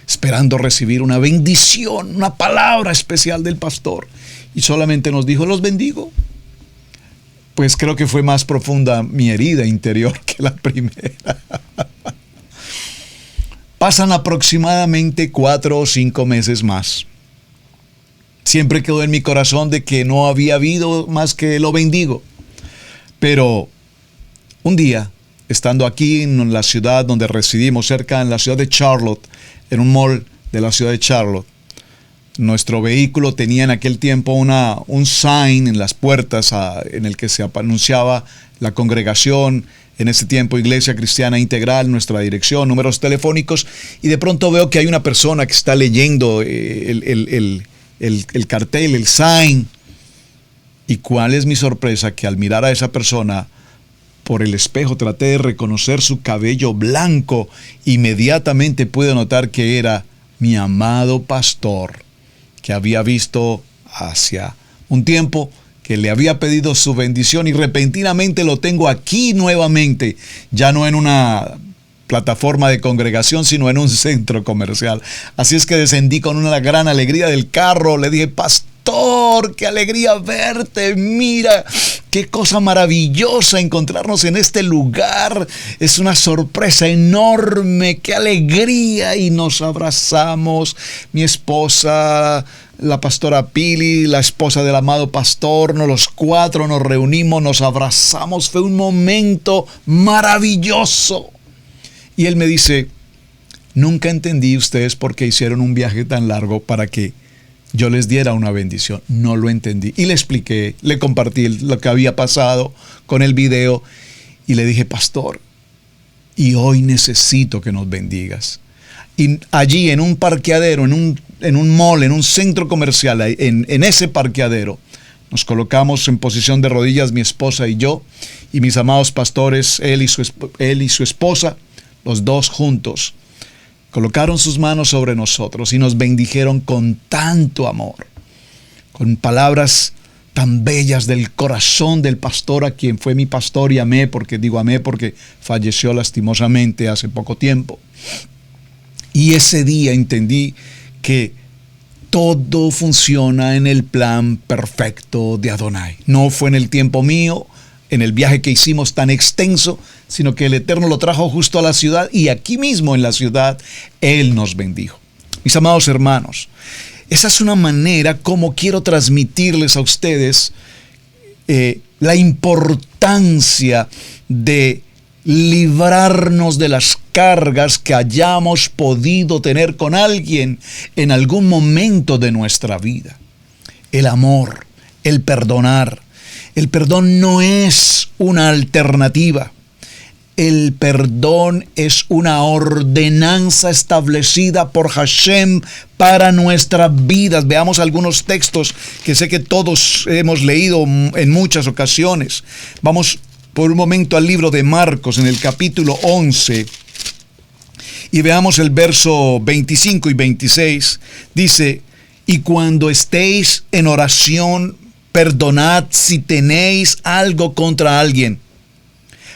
esperando recibir una bendición, una palabra especial del pastor. Y solamente nos dijo, los bendigo. Pues creo que fue más profunda mi herida interior que la primera. Pasan aproximadamente 4 o 5 meses más. Siempre quedó en mi corazón de que no había habido más que lo bendigo. Pero un día, estando aquí en la ciudad donde residimos, cerca en la ciudad de Charlotte, en un mall de la ciudad de Charlotte, nuestro vehículo tenía en aquel tiempo un sign en las puertas en el que se anunciaba la congregación, en ese tiempo Iglesia Cristiana Integral, nuestra dirección, números telefónicos, y de pronto veo que hay una persona que está leyendo el cartel, el sign. Y cuál es mi sorpresa que al mirar a esa persona por el espejo traté de reconocer su cabello blanco. Inmediatamente pude notar que era mi amado pastor, que había visto hacia un tiempo, que le había pedido su bendición y repentinamente lo tengo aquí nuevamente, ya no en una plataforma de congregación, sino en un centro comercial. Así es que descendí con una gran alegría del carro, le dije, pastor, qué alegría verte, mira, qué cosa maravillosa encontrarnos en este lugar, es una sorpresa enorme, qué alegría, y nos abrazamos, mi esposa, la pastora Pili, la esposa del amado pastor, los 4 nos reunimos, nos abrazamos, fue un momento maravilloso. Y él me dice, nunca entendí ustedes por qué hicieron un viaje tan largo para que yo les diera una bendición. No lo entendí. Y le expliqué, le compartí lo que había pasado con el video y le dije, pastor, y hoy necesito que nos bendigas. Y allí en un parqueadero, en un mall, en un centro comercial, en ese parqueadero, nos colocamos en posición de rodillas mi esposa y yo, y mis amados pastores, él y su esposa, los dos juntos, colocaron sus manos sobre nosotros y nos bendijeron con tanto amor, con palabras tan bellas del corazón del pastor, a quien fue mi pastor y amé porque falleció lastimosamente hace poco tiempo. Y ese día entendí que todo funciona en el plan perfecto de Adonai. No fue en el tiempo mío, en el viaje que hicimos tan extenso, sino que el Eterno lo trajo justo a la ciudad y aquí mismo en la ciudad Él nos bendijo. Mis amados hermanos, esa es una manera como quiero transmitirles a ustedes la importancia de librarnos de las cargas que hayamos podido tener con alguien en algún momento de nuestra vida. El amor, el perdonar. El perdón no es una alternativa. El perdón es una ordenanza establecida por Hashem para nuestras vidas. Veamos algunos textos que sé que todos hemos leído en muchas ocasiones. Vamos por un momento al libro de Marcos en el capítulo 11 Y veamos el verso 25 y 26. Dice, y cuando estéis en oración, perdonad si tenéis algo contra alguien,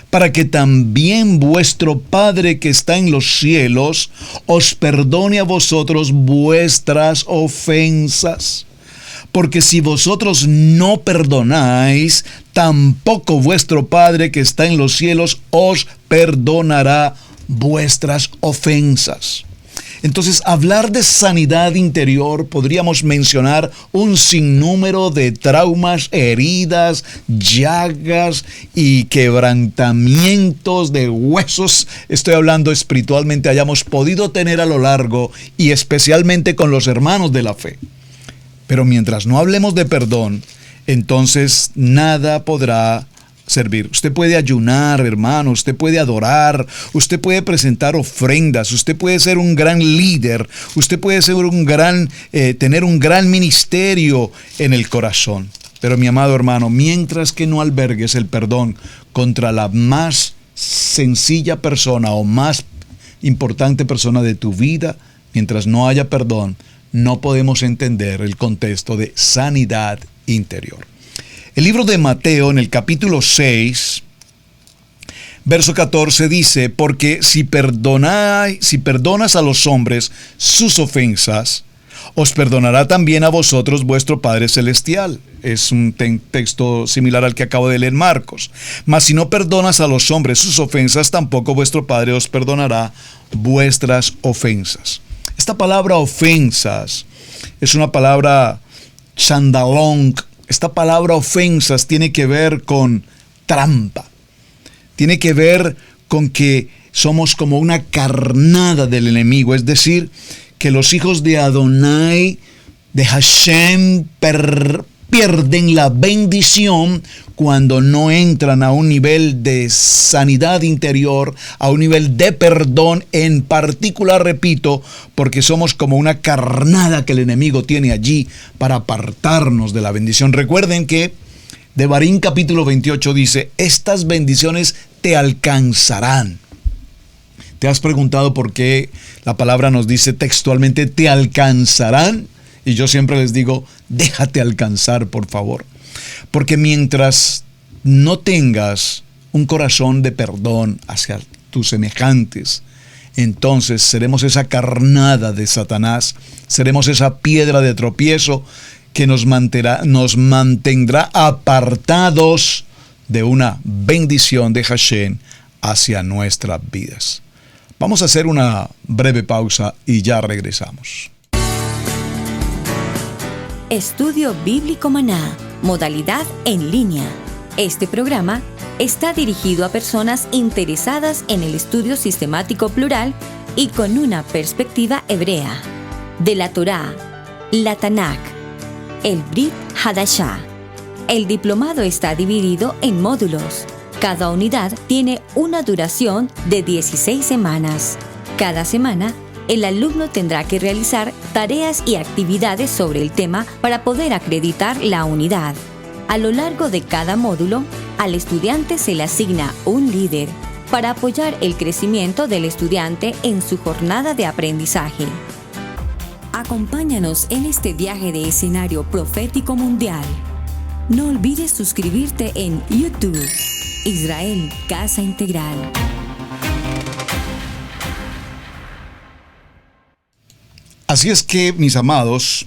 para que también vuestro Padre que está en los cielos os perdone a vosotros vuestras ofensas. Porque si vosotros no perdonáis, tampoco vuestro Padre que está en los cielos os perdonará vuestras ofensas. Entonces, hablar de sanidad interior, podríamos mencionar un sinnúmero de traumas, heridas, llagas y quebrantamientos de huesos. Estoy hablando espiritualmente, hayamos podido tener a lo largo y especialmente con los hermanos de la fe. Pero mientras no hablemos de perdón, entonces nada podrá servir. Usted puede ayunar, hermano, usted puede adorar, usted puede presentar ofrendas, usted puede ser un gran líder, usted puede ser tener un gran ministerio en el corazón. Pero mi amado hermano, mientras que no albergues el perdón contra la más sencilla persona o más importante persona de tu vida, mientras no haya perdón, no podemos entender el contexto de sanidad interior. El libro de Mateo, en el capítulo 6, verso 14, dice, porque si perdonas a los hombres sus ofensas, os perdonará también a vosotros vuestro Padre Celestial. Es un texto similar al que acabo de leer en Marcos. Mas si no perdonas a los hombres sus ofensas, tampoco vuestro Padre os perdonará vuestras ofensas. Esta palabra ofensas es una palabra chandalong. Esta palabra ofensas tiene que ver con trampa. Tiene que ver con que somos como una carnada del enemigo. Es decir, que los hijos de Adonai, de Hashem, pierden la bendición cuando no entran a un nivel de sanidad interior, a un nivel de perdón en particular, repito, porque somos como una carnada que el enemigo tiene allí para apartarnos de la bendición. Recuerden que Devarim capítulo 28 dice, estas bendiciones te alcanzarán. ¿Te has preguntado por qué la palabra nos dice textualmente te alcanzarán? Y yo siempre les digo, déjate alcanzar, por favor. Porque mientras no tengas un corazón de perdón hacia tus semejantes, entonces seremos esa carnada de Satanás, seremos esa piedra de tropiezo que nos mantendrá apartados de una bendición de Hashem hacia nuestras vidas. Vamos a hacer una breve pausa y ya regresamos. Estudio Bíblico Maná, modalidad en línea. Este programa está dirigido a personas interesadas en el estudio sistemático plural y con una perspectiva hebrea de la Torá, la Tanakh, el Brit Hadashah. El diplomado está dividido en módulos. Cada unidad tiene una duración de 16 semanas. Cada semana, el alumno tendrá que realizar tareas y actividades sobre el tema para poder acreditar la unidad. A lo largo de cada módulo, al estudiante se le asigna un líder para apoyar el crecimiento del estudiante en su jornada de aprendizaje. Acompáñanos en este viaje de escenario profético mundial. No olvides suscribirte en YouTube, Israel Casa Integral. Así es que, mis amados,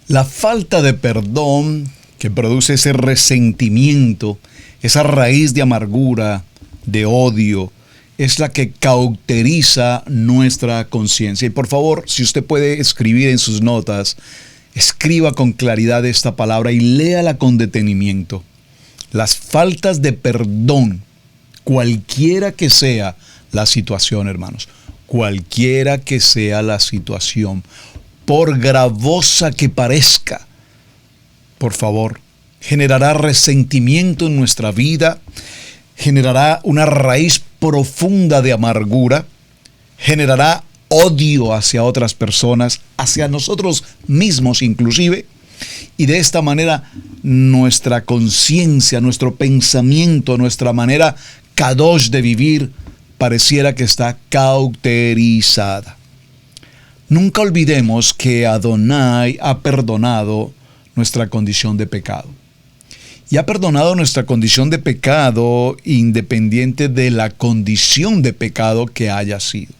la falta de perdón que produce ese resentimiento, esa raíz de amargura, de odio, es la que cauteriza nuestra conciencia. Y por favor, si usted puede escribir en sus notas, escriba con claridad esta palabra y léala con detenimiento. Las faltas de perdón, cualquiera que sea la situación, hermanos, cualquiera que sea la situación, por gravosa que parezca, por favor, generará resentimiento en nuestra vida, generará una raíz profunda de amargura, generará odio hacia otras personas, hacia nosotros mismos inclusive, y de esta manera nuestra conciencia, nuestro pensamiento, nuestra manera kadosh de vivir pareciera que está cauterizada. Nunca olvidemos que Adonai ha perdonado nuestra condición de pecado. Y ha perdonado nuestra condición de pecado independiente de la condición de pecado que haya sido.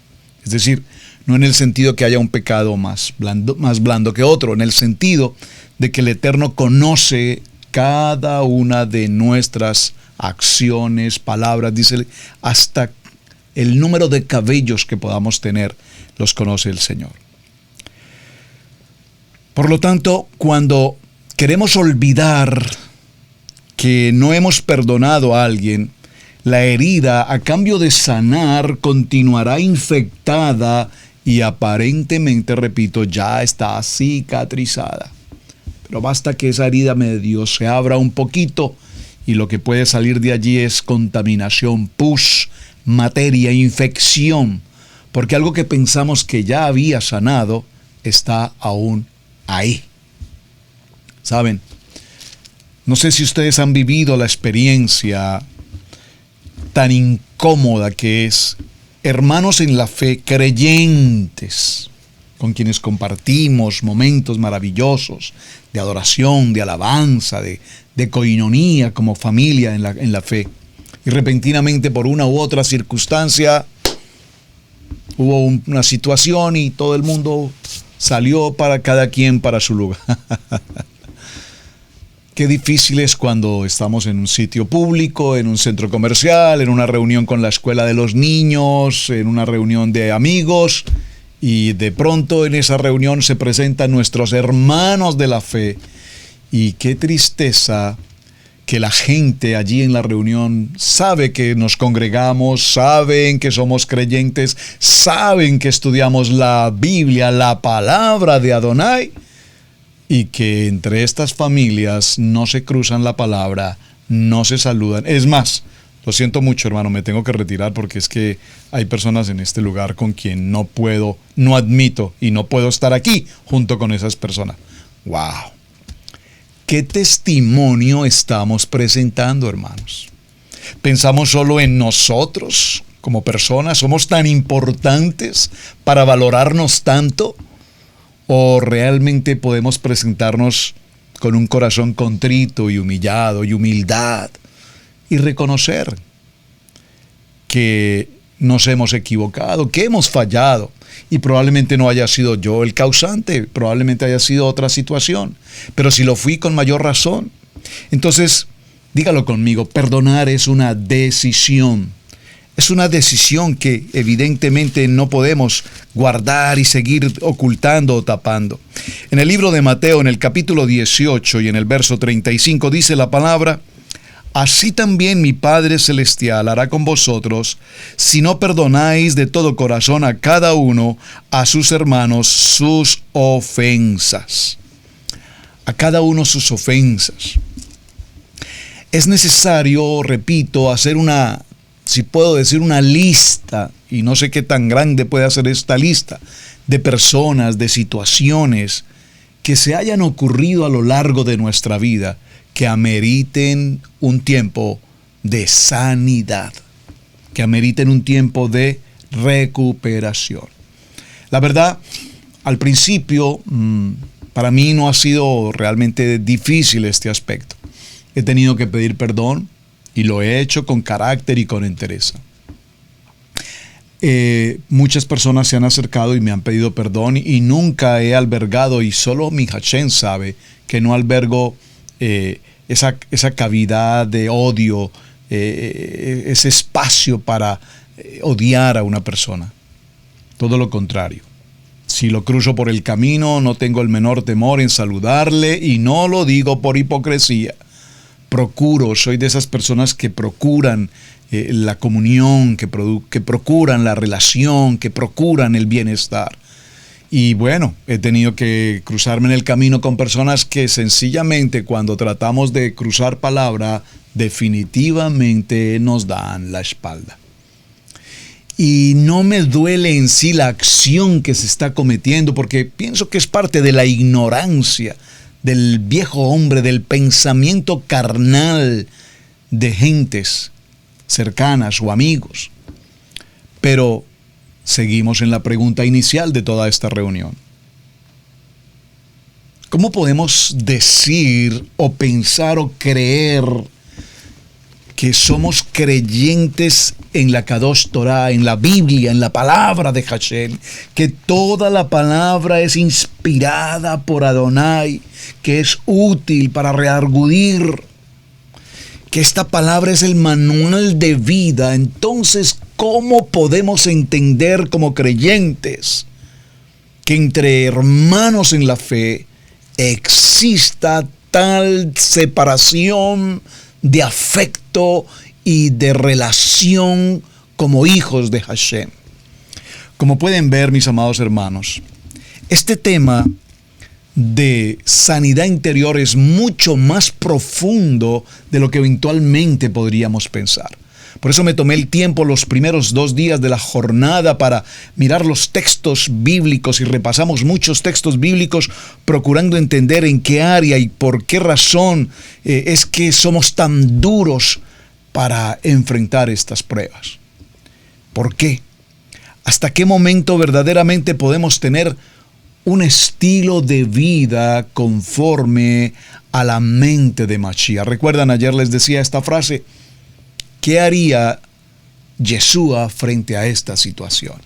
Es decir, no en el sentido que haya un pecado más blando que otro, en el sentido de que el Eterno conoce cada una de nuestras acciones, palabras, dice, hasta el número de cabellos que podamos tener, los conoce el Señor. Por lo tanto, cuando queremos olvidar que no hemos perdonado a alguien, la herida, a cambio de sanar, continuará infectada y aparentemente, repito, ya está cicatrizada. Pero basta que esa herida medio se abra un poquito y lo que puede salir de allí es contaminación, pus, materia, infección, porque algo que pensamos que ya había sanado está aún ahí. ¿Saben? No sé si ustedes han vivido la experiencia tan incómoda que es hermanos en la fe, creyentes, con quienes compartimos momentos maravillosos de adoración, de alabanza, de coinonía como familia en la fe. Y repentinamente por una u otra circunstancia hubo una situación y todo el mundo salió para cada quien para su lugar. Qué difícil es cuando estamos en un sitio público, en un centro comercial, en una reunión con la escuela de los niños, en una reunión de amigos, y de pronto en esa reunión se presentan nuestros hermanos de la fe. Y qué tristeza que la gente allí en la reunión sabe que nos congregamos, saben que somos creyentes, saben que estudiamos la Biblia, la palabra de Adonai, y que entre estas familias no se cruzan la palabra, no se saludan. Es más, lo siento mucho, hermano, me tengo que retirar porque es que hay personas en este lugar con quien no puedo, no admito y no puedo estar aquí junto con esas personas. ¡Wow! ¿Qué testimonio estamos presentando, hermanos? ¿Pensamos solo en nosotros como personas? ¿Somos tan importantes para valorarnos tanto? ¿O realmente podemos presentarnos con un corazón contrito y humillado y humildad y reconocer que nos hemos equivocado, que hemos fallado? Y probablemente no haya sido yo el causante, probablemente haya sido otra situación, pero si lo fui, con mayor razón. Entonces, dígalo conmigo, perdonar es una decisión. Es una decisión que evidentemente no podemos guardar y seguir ocultando o tapando. En el libro de Mateo, en el capítulo 18 y en el verso 35, dice la palabra: así también mi Padre Celestial hará con vosotros, si no perdonáis de todo corazón a cada uno, a sus hermanos, sus ofensas. A cada uno sus ofensas. Es necesario, repito, hacer una, si puedo decir, una lista, y no sé qué tan grande puede hacer esta lista, de personas, de situaciones que se hayan ocurrido a lo largo de nuestra vida, que ameriten un tiempo de sanidad, que ameriten un tiempo de recuperación. La verdad, al principio, para mí no ha sido realmente difícil este aspecto. He tenido que pedir perdón y lo he hecho con carácter y con entereza. Muchas personas se han acercado y me han pedido perdón y nunca he albergado, y solo mi Hashem sabe que no albergo esa cavidad de odio, ese espacio para odiar a una persona. Todo lo contrario. Si lo cruzo por el camino, no tengo el menor temor en saludarle, y no lo digo por hipocresía. Soy de esas personas que procuran la comunión, que procuran la relación, que procuran el bienestar. Y bueno, he tenido que cruzarme en el camino con personas que sencillamente, cuando tratamos de cruzar palabra, definitivamente nos dan la espalda. Y no me duele en sí la acción que se está cometiendo, porque pienso que es parte de la ignorancia del viejo hombre, del pensamiento carnal de gentes cercanas o amigos. Pero seguimos en la pregunta inicial de toda esta reunión. ¿Cómo podemos decir o pensar o creer que somos creyentes en la Kadosh Torah, en la Biblia, en la palabra de Hashem, que toda la palabra es inspirada por Adonai, que es útil para redarguir, que esta palabra es el manual de vida? Entonces, ¿cómo podemos entender como creyentes que entre hermanos en la fe exista tal separación de afecto y de relación como hijos de Hashem? Como pueden ver, mis amados hermanos, este tema de sanidad interior es mucho más profundo de lo que eventualmente podríamos pensar. Por eso me tomé el tiempo los primeros 2 días de la jornada para mirar los textos bíblicos, y repasamos muchos textos bíblicos procurando entender en qué área y por qué razón es que somos tan duros para enfrentar estas pruebas. ¿Por qué? ¿Hasta qué momento verdaderamente podemos tener un estilo de vida conforme a la mente de Mashiach? Recuerdan, ayer les decía esta frase: ¿qué haría Yeshua frente a esta situación?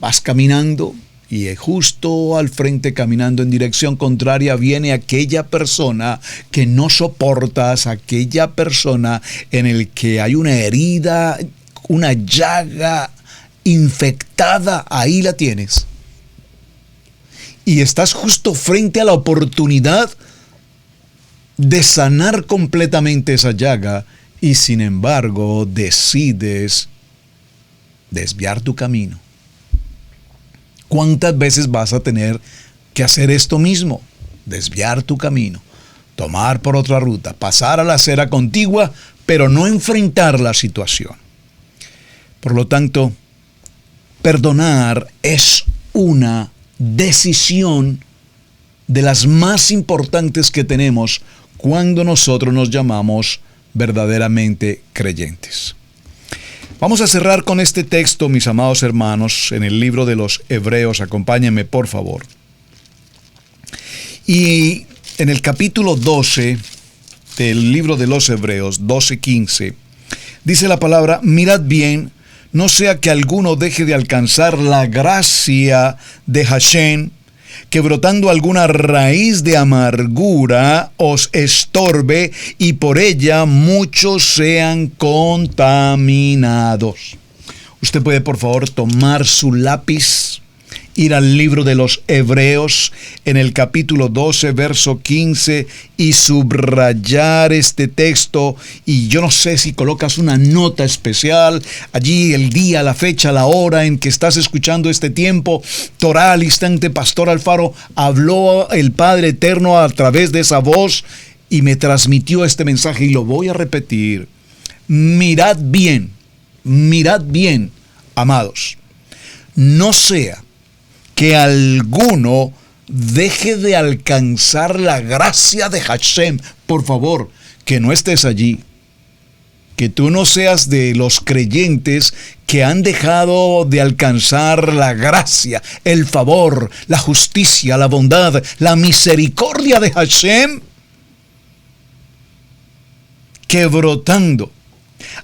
Vas caminando y justo al frente, caminando en dirección contraria, viene aquella persona que no soportas, aquella persona en el que hay una herida, una llaga infectada, ahí la tienes. Y estás justo frente a la oportunidad de sanar completamente esa llaga, y sin embargo decides desviar tu camino. ¿Cuántas veces vas a tener que hacer esto mismo? Desviar tu camino, tomar por otra ruta, pasar a la acera contigua, pero no enfrentar la situación. Por lo tanto, perdonar es una decisión de las más importantes que tenemos cuando nosotros nos llamamos verdaderamente creyentes. Vamos a cerrar con este texto, mis amados hermanos, en el libro de los Hebreos. Acompáñenme, por favor. Y en el capítulo 12 del libro de los Hebreos, 12:15, dice la palabra: mirad bien, no sea que alguno deje de alcanzar la gracia de Hashem, que brotando alguna raíz de amargura os estorbe, y por ella muchos sean contaminados. Usted puede, por favor, tomar su lápiz, ir al libro de los Hebreos en el capítulo 12, verso 15, y subrayar este texto. Y yo no sé si colocas una nota especial allí, el día, la fecha, la hora en que estás escuchando este tiempo. Torá al instante, Pastor Alfaro, habló el Padre Eterno a través de esa voz y me transmitió este mensaje, y lo voy a repetir. Mirad bien, amados, no sea que alguno deje de alcanzar la gracia de Hashem. Por favor, que no estés allí. Que tú no seas de los creyentes que han dejado de alcanzar la gracia, el favor, la justicia, la bondad, la misericordia de Hashem, que brotando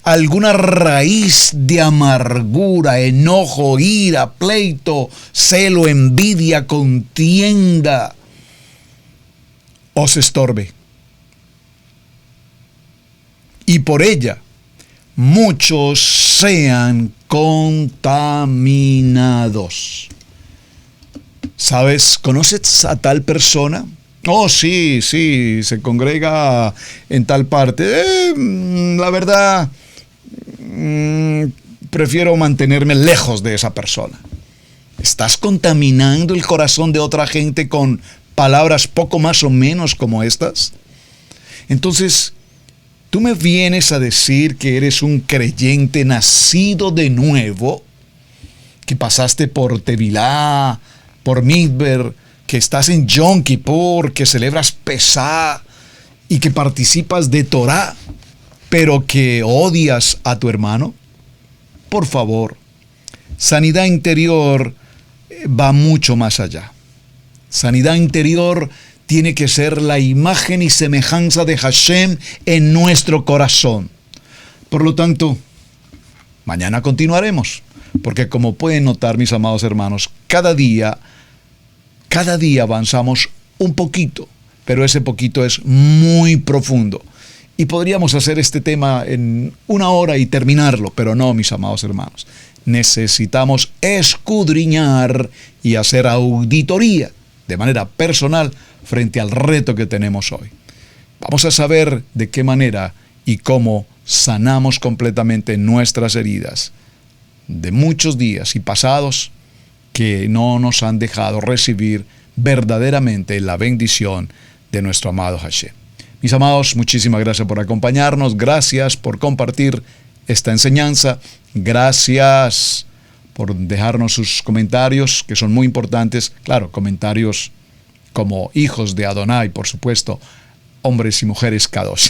alguna raíz de amargura, enojo, ira, pleito, celo, envidia, contienda, os estorbe. Y por ella muchos sean contaminados. ¿Sabes? ¿Conoces a tal persona? Oh, sí, se congrega en tal parte. La verdad, prefiero mantenerme lejos de esa persona. ¿Estás contaminando el corazón de otra gente con palabras poco más o menos como estas? Entonces, tú me vienes a decir que eres un creyente nacido de nuevo, que pasaste por Tevilá, por Midbar, que estás en Yom Kippur, que celebras Pesá y que participas de Torah, pero que odias a tu hermano. Por favor, sanidad interior va mucho más allá. Sanidad interior tiene que ser la imagen y semejanza de Hashem en nuestro corazón. Por lo tanto, mañana continuaremos, porque como pueden notar, mis amados hermanos, cada día avanzamos un poquito, pero ese poquito es muy profundo. Y podríamos hacer este tema en 1 hora y terminarlo, pero no, mis amados hermanos. Necesitamos escudriñar y hacer auditoría de manera personal frente al reto que tenemos hoy. Vamos a saber de qué manera y cómo sanamos completamente nuestras heridas de muchos días y pasados que no nos han dejado recibir verdaderamente la bendición de nuestro amado Hashem. Mis amados, muchísimas gracias por acompañarnos, gracias por compartir esta enseñanza, gracias por dejarnos sus comentarios, que son muy importantes, claro, comentarios como hijos de Adonai, por supuesto, hombres y mujeres Kadosh.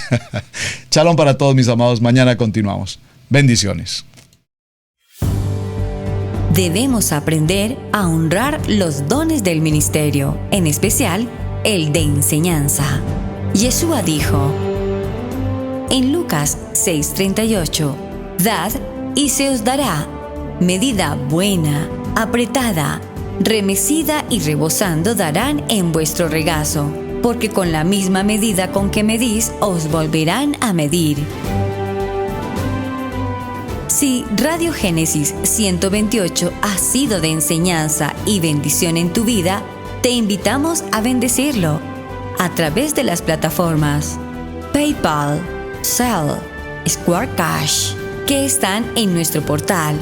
Shalom para todos, mis amados, mañana continuamos. Bendiciones. Debemos aprender a honrar los dones del ministerio, en especial el de enseñanza. Yeshua dijo en Lucas 6:38, «Dad y se os dará, medida buena, apretada, remecida y rebosando darán en vuestro regazo, porque con la misma medida con que medís os volverán a medir». Si Radio Génesis 128 ha sido de enseñanza y bendición en tu vida, te invitamos a bendecirlo a través de las plataformas PayPal, Zelle, Square Cash, que están en nuestro portal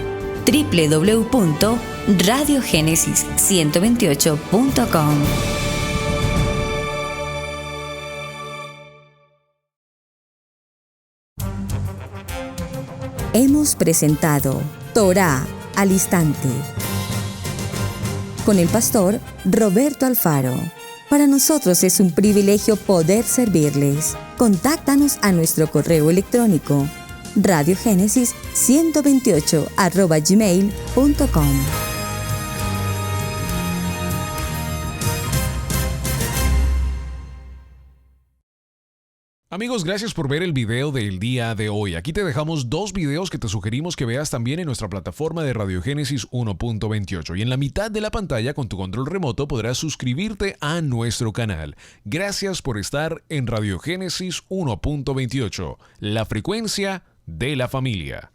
www.radiogenesis128.com. Hemos presentado Torá al Instante con el pastor Roberto Alfaro. Para nosotros es un privilegio poder servirles. Contáctanos a nuestro correo electrónico radiogenesis128@gmail.com. Amigos, gracias por ver el video del día de hoy. Aquí te dejamos 2 videos que te sugerimos que veas también en nuestra plataforma de Radio Génesis 1.28. Y en la mitad de la pantalla, con tu control remoto, podrás suscribirte a nuestro canal. Gracias por estar en Radio Génesis 1.28, la frecuencia de la familia.